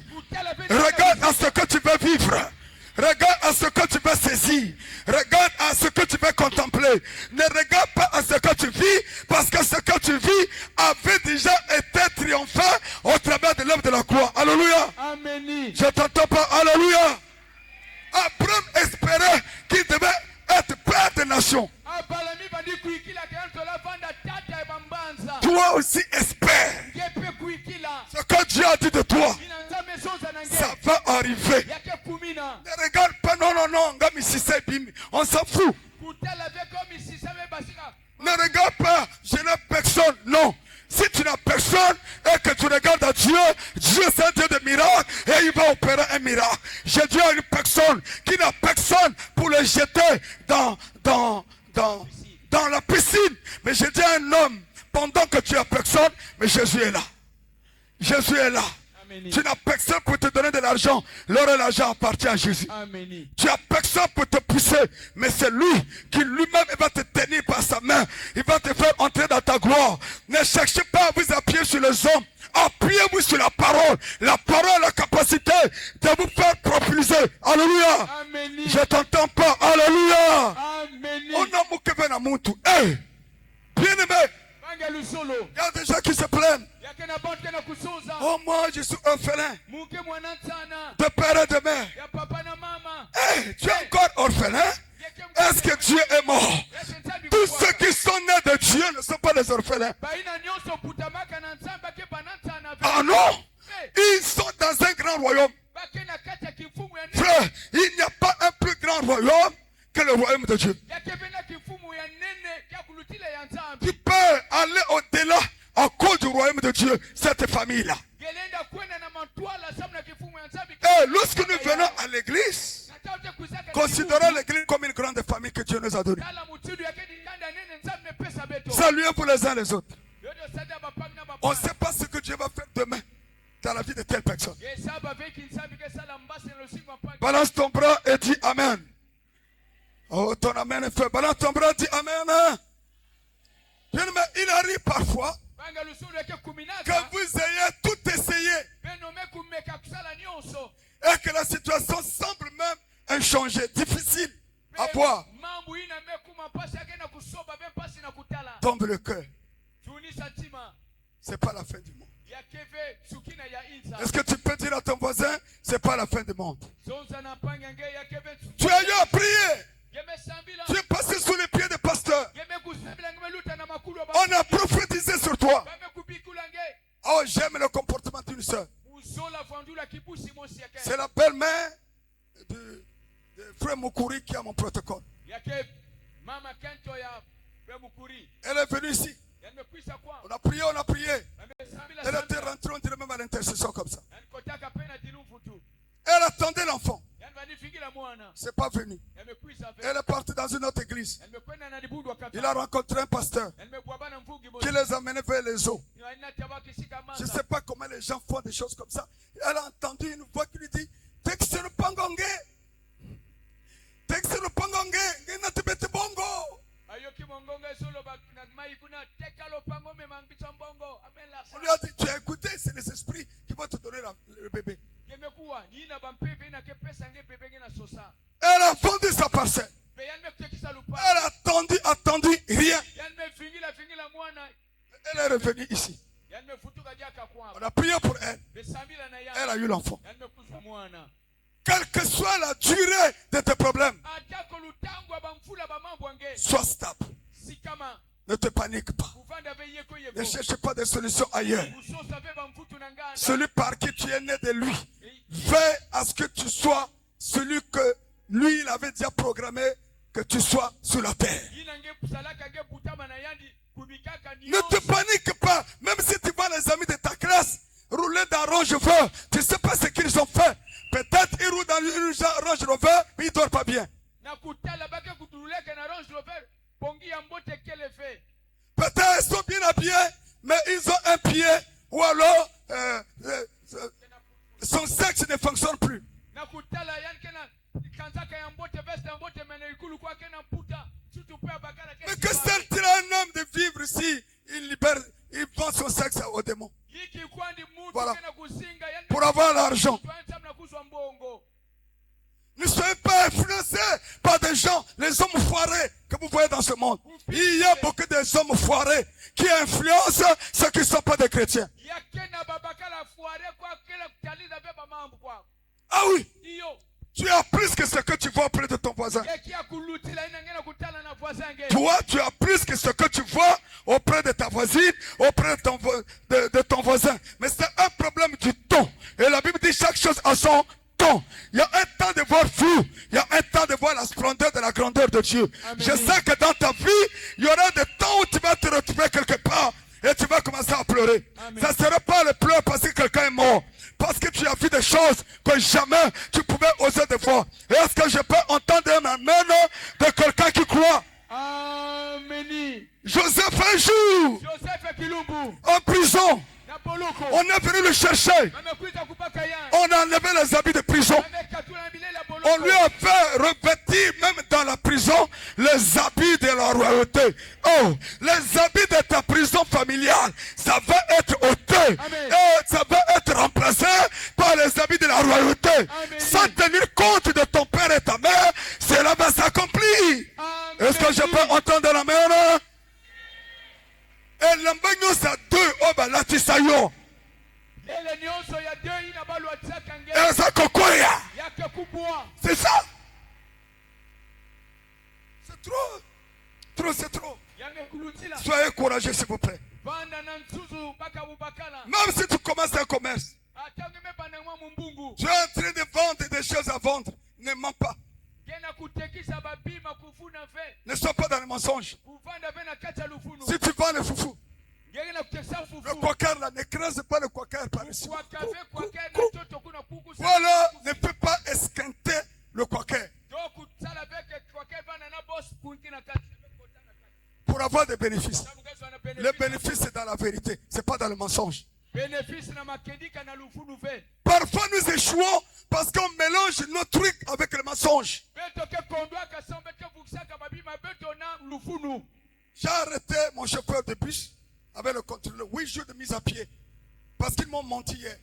Regarde à ce que tu veux vivre. Regarde à ce que tu veux saisir. Regarde à ce que tu veux contempler. Ne regarde pas à ce que tu vis, parce que ce que tu vis avait déjà été triomphé au travers de l'œuvre de la croix. Alléluia. Amen. Je t'entends pas. Alléluia. Abraham espérait qu'il devait être père des nations. Toi aussi espère. Ce que Dieu a dit de toi, ça va arriver. Ne regarde pas, non, on s'en fout. Ne regarde pas, je n'ai personne, non. Si tu n'as personne et que tu regardes à Dieu, Dieu c'est un Dieu de miracles et il va opérer un miracle. J'ai dit à une personne qui n'a personne pour le jeter dans la piscine. Mais j'ai dit à un homme, pendant que tu as personne, mais Jésus est là. Jésus est là. Amen. Tu n'as personne pour te donner de l'argent. L'or et l'argent appartient à Jésus. Amen. Tu n'as personne pour te pousser, mais c'est lui qui lui-même va te tenir par sa main. Il va te faire entrer dans ta gloire. Ne cherchez pas à vous appuyer sur les hommes. Appuyez-vous sur la parole. La parole a la capacité de vous faire propulser. Alléluia. Amen. Je t'entends pas. Alléluia. On a mouké vena muntu. Hey, bien aimé. Il y a des gens qui se plaignent. Oh, moi je suis orphelin de père et de mère. Hey, tu es encore orphelin? Est-ce que Dieu est mort? Tous ceux qui sont nés de Dieu ne sont pas des orphelins. Ah non, ils sont dans un grand royaume. Frère, il n'y a pas un plus grand royaume que le royaume de Dieu. Tu peux aller au-delà à cause du royaume de Dieu, cette famille-là. Et lorsque nous venons à l'église, considérons l'église comme une grande famille que Dieu nous a donnée. Saluez pour les uns les autres. On ne sait pas ce que Dieu va faire demain dans la vie de telle personne. Balance ton bras et dis Amen. Oh, ton Amen est fait. Balance ton bras et dis Amen. Bien, mais il arrive parfois que vous ayez tout essayé et que la situation semble même inchangée, difficile à voir. Tombe le cœur. C'est pas la fin du monde. Est-ce que tu peux dire à ton voisin, c'est pas la fin du monde? Tu as eu à prier. Tu es passé sous les pieds des pasteurs. On a prophétisé sur toi. Oh, j'aime le comportement d'une sœur. C'est la belle-mère de frère Mukuri qui a mon protocole. Elle est venue ici. On a prié. Elle était rentrée, on dirait même à l'intercession comme ça. Elle attendait l'enfant. C'est pas venu. Elle est partie dans une autre église. Il a rencontré un pasteur qui les amenait vers les eaux. Je ne sais pas comment les gens font des choses comme ça. Elle a entendu une voix qui lui dit Texte Pangongé. On lui a dit, tu as écouté, c'est les esprits qui vont te donner le bébé. Elle a vendu sa parcelle. Elle a attendu, rien. Elle est revenue ici. On a prié pour elle. Elle a eu l'enfant. Quelle que soit la durée de tes problèmes, sois stable. Ne te panique pas. Ne cherche pas de solutions ailleurs. Celui par qui tu es né de lui, fais à ce que tu sois celui que lui, il avait déjà programmé que tu sois sur la terre. Ne te panique pas. Même si tu vois les amis de ta classe rouler dans Range Rover, tu ne sais pas ce qu'ils ont fait. Peut-être ils roulent dans une Range Rover, mais ils ne dorment pas bien. Peut-être ils sont bien habillés, mais ils ont un pied, ou alors son sexe ne fonctionne plus. Mais que sert-il à un homme de vivre ici? Il vend son sexe au démon. Voilà. Pour avoir l'argent. Ne soyez pas influencés par des gens, les hommes foirés que vous voyez dans ce monde. Il y a beaucoup d'hommes foirés qui influencent ceux qui ne sont pas des chrétiens. Ah oui, tu as plus que ce que tu vois auprès de ton voisin. Toi, tu as plus que ce que tu vois auprès de ta voisine, auprès de ton voisin. Mais c'est un problème du temps. Et la Bible dit chaque chose a son temps. Il y a un temps de voir fou. Il y a un temps de voir la splendeur de la grandeur de Dieu. Amen. Je sais que dans ta vie, il y aura des temps où tu vas te retrouver quelque part et tu vas commencer à pleurer. Amen. Ça ne sera pas le pleur parce que quelqu'un est mort. Parce que tu as vu des choses que jamais tu pouvais oser de voir. Et est-ce que je peux entendre un amen de quelqu'un qui croit? Amen. Joseph un jour, en prison, on est venu le chercher. On a enlevé les habits de prison. On lui a fait revêtir même dans la prison les habits de la royauté. Oh, les habits de ta prison familiale, ça va être ôté. Et ça va être remplacé par les habits de la royauté. Amen. Sans tenir compte de ton père et ta mère, cela va s'accomplir. Est-ce que je peux entendre la main? Et l'embagnon ça deux oba latisayo. Et ça kokoya. C'est ça. C'est trop. C'est trop. Soyez courageux s'il vous plaît. Même si tu commences un commerce, tu es en train de vendre des choses à vendre, ne mens pas. Ne sois pas dans le mensonge. Si tu vends le foufou, le coquin là, n'écrase pas le coquin par ici. Voilà, ne peut pas esquinter le coquin pour avoir des bénéfices. Le bénéfice c'est dans la vérité, c'est pas dans le mensonge. Parfois nous échouons parce qu'on mélange nos trucs avec le mensonge. J'ai arrêté mon chauffeur de bus avec le contrôleur. 8 jours de mise à pied. Parce qu'ils m'ont menti hier.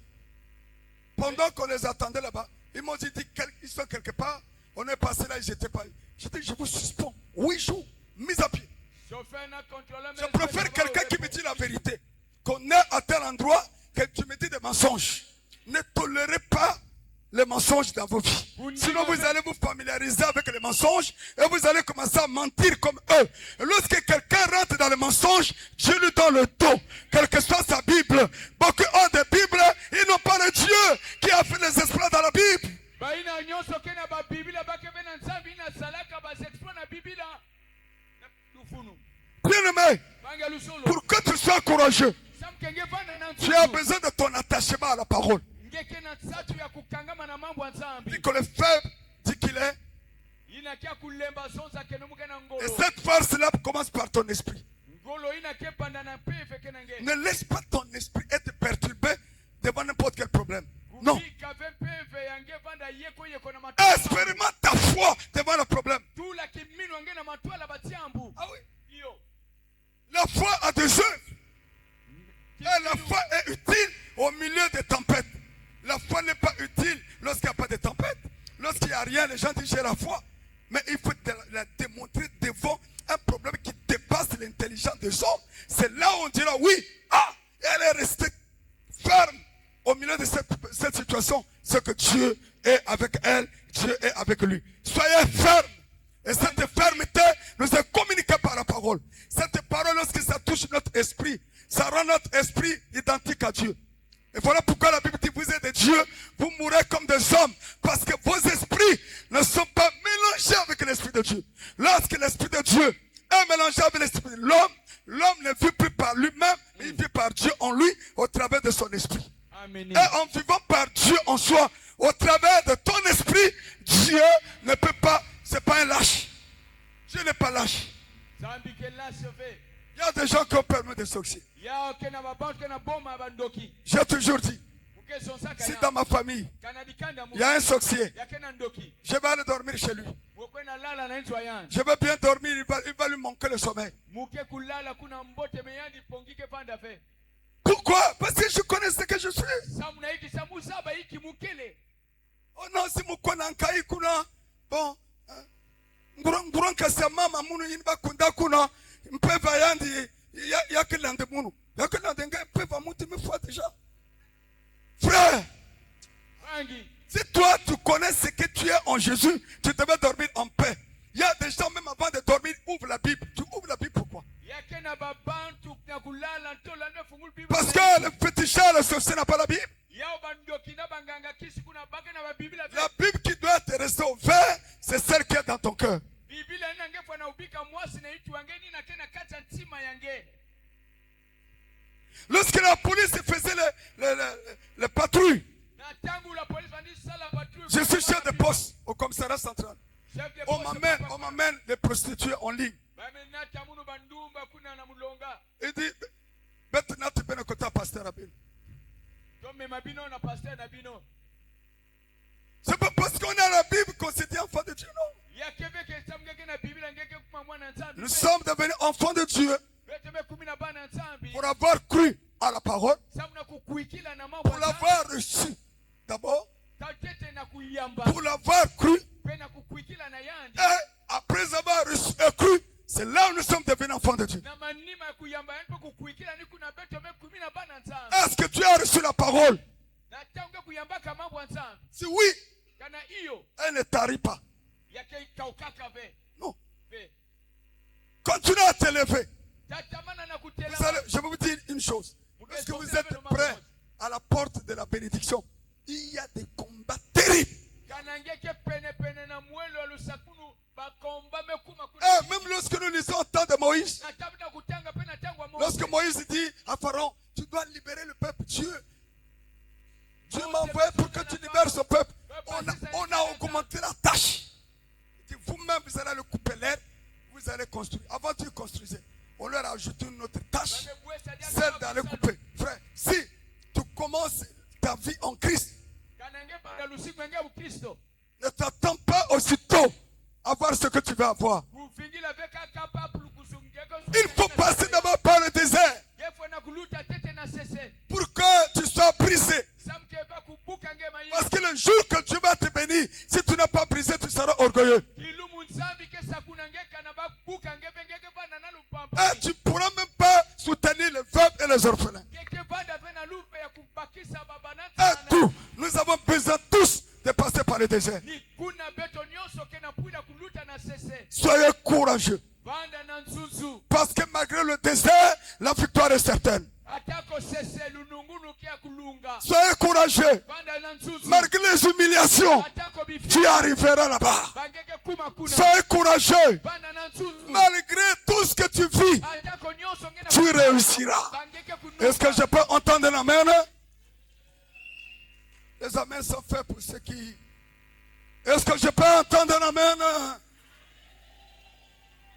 Pendant qu'on les attendait là-bas, ils m'ont dit qu'ils sont quelque part. On est passé là, ils n'étaient pas. J'ai dit, je vous suspends. 8 jours, mise à pied. Je préfère quelqu'un qui me dit la vérité. Qu'on est à tel endroit, que tu me dis des mensonges. Ne tolérez pas les mensonges dans vos vies. Sinon vous allez vous familiariser avec les mensonges et vous allez commencer à mentir comme eux. Et lorsque quelqu'un rentre dans le mensonge, Dieu lui donne le dos. Quelle que soit sa Bible. Beaucoup ont des Bibles, ils n'ont pas le Dieu qui a fait les exploits dans la Bible. Bien-aimé, pour que tu sois courageux, tu as besoin de ton attachement à la parole. Dit que le faible dit qu'il est. Et cette force-là commence par ton esprit. Ne laisse pas ton esprit être perturbé devant n'importe quel problème. Non. Expérimente ta foi devant le problème. Ah oui. La foi a des œuvres. Et la foi est utile au milieu des tempêtes. La foi n'est pas utile lorsqu'il n'y a pas de tempête. Lorsqu'il n'y a rien, les gens disent j'ai la foi. Mais il faut la démontrer devant un problème qui dépasse l'intelligence des hommes. C'est là où on dira oui, elle est restée ferme au milieu de cette situation. C'est que Dieu est avec elle, Dieu est avec lui. Soyez fermes. Et cette fermeté nous est communiquée par la parole. Cette parole, lorsque ça touche notre esprit, ça rend notre esprit identique à Dieu. Et voilà pourquoi la Bible dit, vous êtes des dieux, vous mourrez comme des hommes, parce que vos esprits ne sont pas mélangés avec l'esprit de Dieu. Lorsque l'esprit de Dieu est mélangé avec l'esprit de l'homme, l'homme ne vit plus par lui-même, mais il vit par Dieu en lui, au travers de son esprit. Amen. Et en vivant par Dieu en soi, au travers de ton esprit, Dieu ne peut pas, c'est pas un lâche. Dieu n'est pas lâche. Il y a des gens qui ont permis de sorciers. J'ai toujours dit, si dans ma famille, il y a un sorcier, je vais aller dormir chez lui. Je vais bien dormir, il va lui manquer le sommeil. Pourquoi? Parce que je connais ce que je suis. Oh non, si Moukonankai kuna, bon, Nguron Kasama, Mamunu Inba Kunda Kuna, Mpeva Yandi, Yakelande Munu, Yakelande Mpeva Mouti me fois déjà. Frère, si toi tu connais ce que tu es en Jésus, tu devais dormir en paix. Il y a des gens, même avant de dormir, ouvrent la Bible. Tu ouvres la Bible pourquoi? Parce que le féticheur, le sorcier n'a pas la Bible. La Bible qui doit te rester ouverte, c'est celle qui est dans ton cœur. Lorsque la police faisait les patrouilles, je suis chef de poste au commissariat central. On m'amène les prostituées en ligne. Il dit, maintenant tu peux écouter pasteur Abel. C'est pas parce qu'on a la Bible qu'on s'est dit enfant de Dieu, non. Nous sommes devenus enfants de Dieu pour avoir cru à la parole, pour l'avoir reçu d'abord, pour l'avoir cru, et après avoir reçu et cru, c'est là où nous sommes devenus enfants de Dieu. Est-ce que tu as reçu la parole? Si oui, elle ne tarit pas. Non. Continue à t'élever. Je vais vous dire une chose. Lorsque vous êtes prêts à la porte de la bénédiction, il y a des combats terribles. Et même lorsque nous lisons au temps de Moïse, lorsque Moïse dit à Pharaon, tu dois libérer le peuple, Dieu m'a envoyé pour que tu libères ce peuple. On a augmenté la tâche. Vous-même, vous allez le couper l'air, vous allez construire. Avant de construire, on leur a ajouté une autre tâche, celle d'aller couper. Frère, si tu commences ta vie en Christ, ne t'attends pas aussitôt à voir ce que tu vas avoir. Il faut passer d'abord par le désert pour que tu sois brisé. Parce que le jour que Dieu va te bénir, si tu n'as pas brisé, tu seras orgueilleux. Et tu ne pourras même pas soutenir les veuves et les orphelins. Et tout, nous avons besoin tous de passer par le désert. Soyez courageux. Parce que malgré le désert, la victoire est certaine. Soyez courageux. Malgré les humiliations, tu arriveras là-bas. Soyez courageux. Malgré tout ce que tu vis, tu réussiras. Est-ce que je peux entendre un amen? Les amens sont faits pour ceux qui... Est-ce que je peux entendre un amen?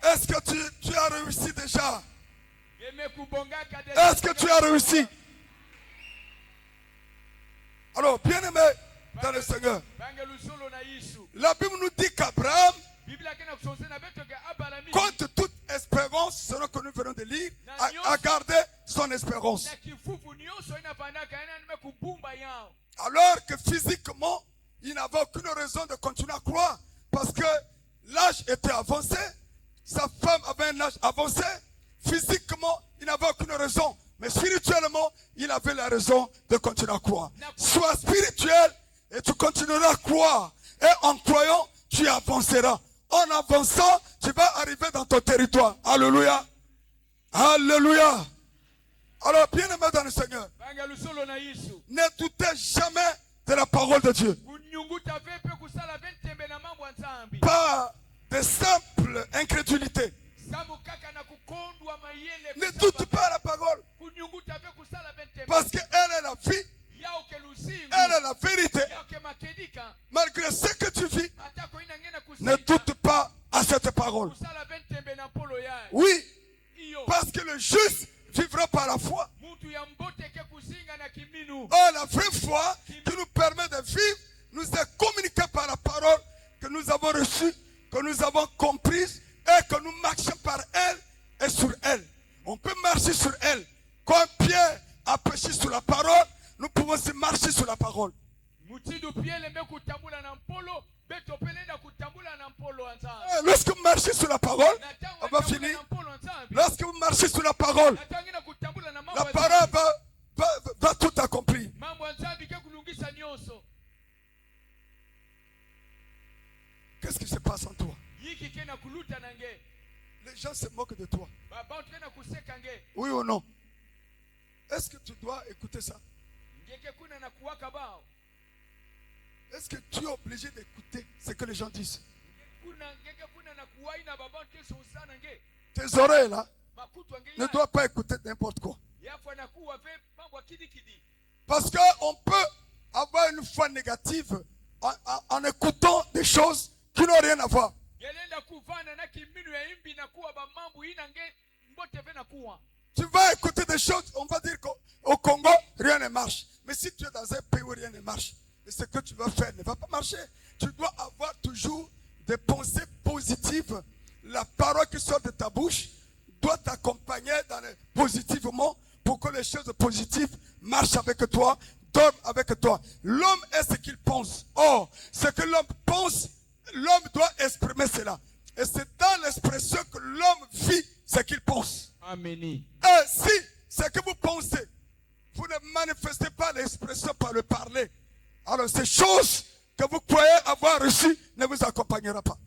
Est-ce que tu as réussi déjà? Est-ce que tu as réussi? Alors, bien-aimé dans le Seigneur, la Bible nous dit qu'Abraham, contre toute espérance, selon que nous venons de lire, a gardé son espérance. Alors que physiquement, il n'avait aucune raison de continuer à croire, parce que l'âge était avancé, sa femme avait un âge avancé, physiquement, il n'avait aucune raison. Mais spirituellement, il avait la raison de continuer à croire. Sois spirituel et tu continueras à croire. Et en croyant, tu avanceras. En avançant, tu vas arriver dans ton territoire. Alléluia. Alléluia. Alors, bien aimé dans le Seigneur, ne doutez jamais de la parole de Dieu. Pas de simple incrédulité. Ne doute pas la parole. Parce qu'elle est la vie. Elle est la vérité. Malgré ce que tu vis, ne doute pas à cette parole. Oui. Parce que le juste vivra par la foi. Oh, la vraie foi qui nous permet de vivre nous est communiquée par la parole que nous avons reçue, que nous avons comprise et que nous marchons par elle et sur elle. On peut marcher sur elle. Quand Pierre a péché sur la parole, nous pouvons aussi marcher sur la parole. Lorsque vous marchez sur la parole, on va finir. Lorsque vous marchez sur la parole va tout accomplir. Qu'est-ce qui se passe en toi? Les gens se moquent de toi. Oui ou non? Est-ce que tu dois écouter ça? Est-ce que tu es obligé d'écouter ce que les gens disent? Tes oreilles là ne doivent pas écouter n'importe quoi. Parce qu'on peut avoir une foi négative en écoutant des choses qui n'ont rien à voir. Tu vas écouter des choses, on va dire qu'au Congo, rien ne marche. Mais si tu es dans un pays où rien ne marche, et ce que tu vas faire ne va pas marcher, tu dois avoir toujours des pensées positives. La parole qui sort de ta bouche doit t'accompagner positivement pour que les choses positives marchent avec toi, dorment avec toi. L'homme est ce qu'il pense. Or, ce que l'homme pense, l'homme doit exprimer cela. Et c'est dans l'expression que l'homme vit ce qu'il pense. Amen. Et si ce que vous pensez, vous ne manifestez pas l'expression par le parler, alors ces choses que vous croyez avoir reçues ne vous accompagneront pas.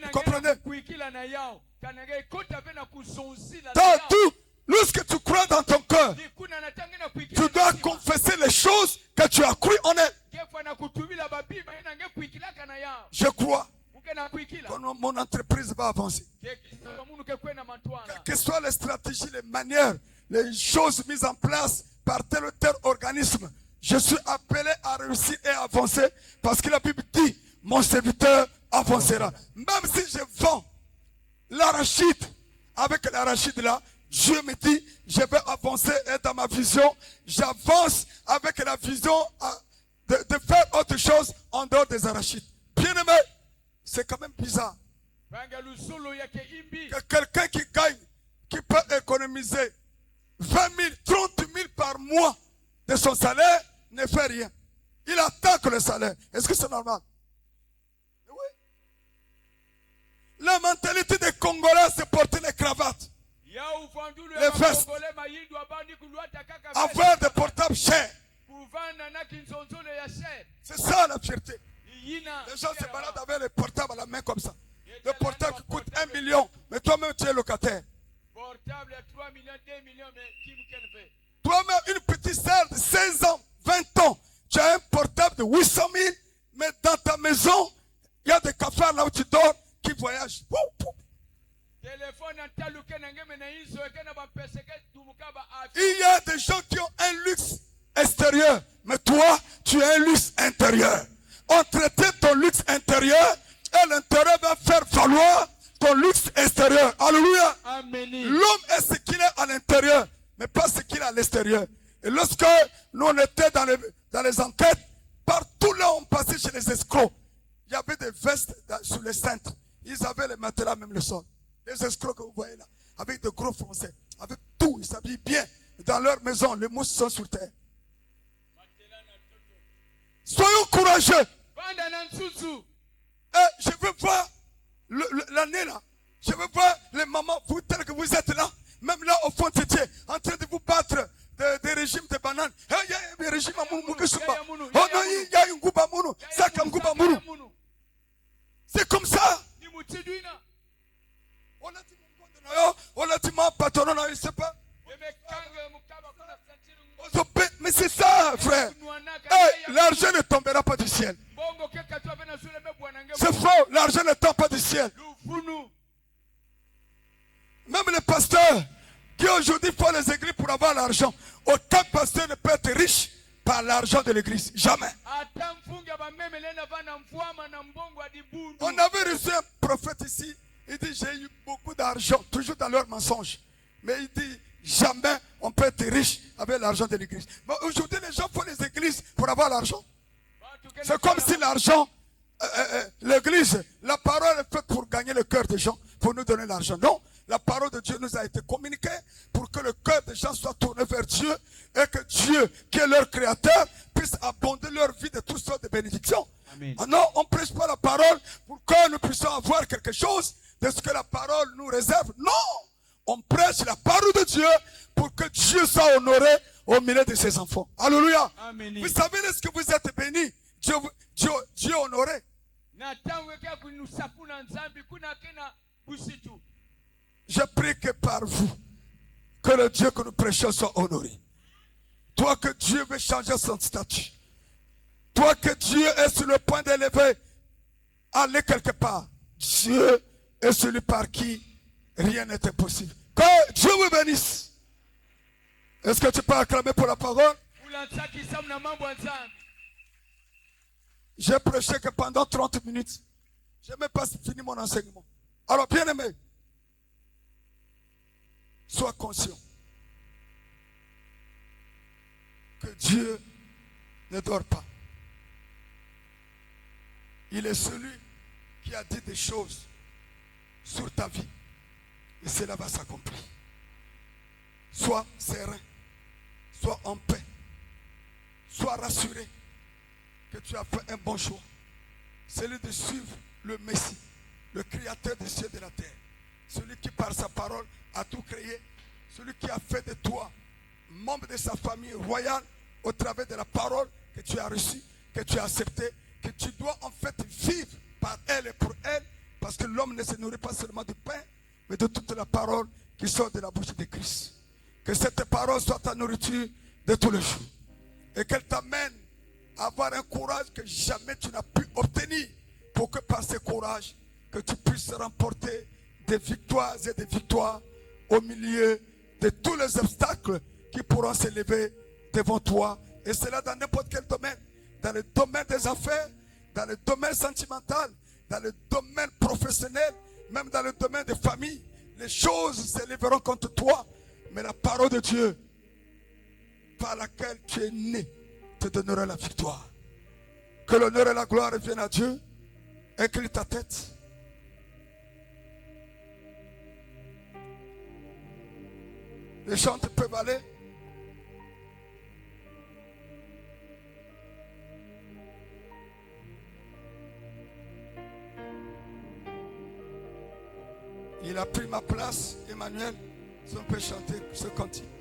Vous comprenez? Dans tout, lorsque tu crois dans ton cœur, tu dois confesser les choses que tu as cru en elles. Je crois que mon entreprise va avancer. Quelles que soient les stratégies, les manières, les choses mises en place par tel ou tel organisme, je suis appelé à réussir et à avancer parce que la Bible dit, mon serviteur avancera. Même si je vends l'arachide, avec l'arachide là, Dieu me dit, je vais avancer et dans ma vision, j'avance avec la vision de faire autre chose en dehors des arachides. Bien aimé, c'est quand même bizarre que quelqu'un qui gagne, qui peut économiser 20 000, 30 000 par mois de son salaire, ne fait rien. Il attend que le salaire. Est-ce que c'est normal? Oui. La mentalité des Congolais, c'est porter les cravates, les vestes, avoir des portables chers. C'est ça la fierté. Les gens se baladent avec les portables à la main comme ça. Le portable qui coûte 1 million, mais toi-même tu es locataire. Toi-même, une petite sœur de 16 ans, 20 ans, tu as un portable de 800 000, mais dans ta maison, il y a des cafards là où tu dors qui voyagent. Il y a des gens qui ont un luxe extérieur, mais toi, tu as un luxe intérieur. On traitait ton luxe intérieur et l'intérieur va faire valoir ton luxe extérieur. Alléluia. L'homme est ce qu'il est à l'intérieur, mais pas ce qu'il est à l'extérieur. Et lorsque nous on était dans les enquêtes, partout là on passait chez les escrocs, il y avait des vestes sous les cintres. Ils avaient les matelas, même le sol. Les escrocs que vous voyez là, avec de gros français, avec tout, ils s'habillent bien. Dans leur maison, les mousses sont sur terre. Soyons courageux. Et je veux voir l'année là. Je veux voir les mamans, vous tels que vous êtes là, même là au fond de Tétier, en train de vous battre des régimes de bananes. Il y a un régime à Moukesumba. Oh non, il y a une gouba mounou. Ça comme gouba mounou. C'est comme ça. On a dit mon patron, je ne sais pas. Mais c'est ça, frère. Hey, l'argent ne tombera pas du ciel. C'est faux, l'argent ne tombe pas du ciel. Même les pasteurs qui aujourd'hui font les églises pour avoir l'argent, aucun pasteur ne peut être riche par l'argent de l'église. Jamais. On avait reçu un prophète ici. Il dit, j'ai eu beaucoup d'argent, toujours dans leurs mensonges. Mais il dit, jamais on peut être riche avec l'argent de l'église. Mais aujourd'hui, les gens font les églises pour avoir l'argent. C'est comme si l'argent, l'église, la parole est faite pour gagner le cœur des gens, pour nous donner l'argent. Non, la parole de Dieu nous a été communiquée pour que le cœur des gens soit tourné vers Dieu et que Dieu, qui est leur créateur, puisse abonder leur vie de toutes sortes de bénédictions. Ah non, on ne prêche pas la parole pour que nous puissions avoir quelque chose de ce que la parole nous réserve. Non, on prêche la parole de Dieu pour que Dieu soit honoré au milieu de ses enfants. Alléluia. Amen. Vous savez, est-ce que vous êtes bénis? Dieu honoré. Je prie que par vous, que le Dieu que nous prêchons soit honoré. Toi que Dieu veut changer son statut. Toi que Dieu est sur le point d'élever, aller quelque part. Dieu est celui par qui rien n'est impossible. Que Dieu vous bénisse. Est-ce que tu peux acclamer pour la parole? J'ai prêché que pendant 30 minutes. Je n'ai même pas fini mon enseignement. Alors, bien aimé, sois conscient que Dieu ne dort pas. Il est celui qui a dit des choses sur ta vie. Et cela va s'accomplir. Sois serein. Sois en paix. Sois rassuré que tu as fait un bon choix. Celui de suivre le Messie, le créateur des cieux et de la terre. Celui qui par sa parole a tout créé. Celui qui a fait de toi membre de sa famille royale au travers de la parole que tu as reçue, que tu as acceptée, que tu dois en fait vivre par elle et pour elle, Parce que l'homme ne se nourrit pas seulement du pain, mais de toute la parole qui sort de la bouche de Christ. Que cette parole soit ta nourriture de tous les jours. Et qu'elle t'amène à avoir un courage que jamais tu n'as pu obtenir. Pour que par ce courage, que tu puisses remporter des victoires et des victoires au milieu de tous les obstacles qui pourront s'élever devant toi. Et cela dans n'importe quel domaine. Dans le domaine des affaires, dans le domaine sentimental, dans le domaine professionnel, même dans le domaine des familles. Les choses s'élèveront contre toi. Mais la parole de Dieu, par laquelle tu es né, te donnera la victoire. Que l'honneur et la gloire reviennent à Dieu. Incline ta tête. Les chantres peuvent aller. Il a pris ma place, Emmanuel. Si on peut chanter ce cantique.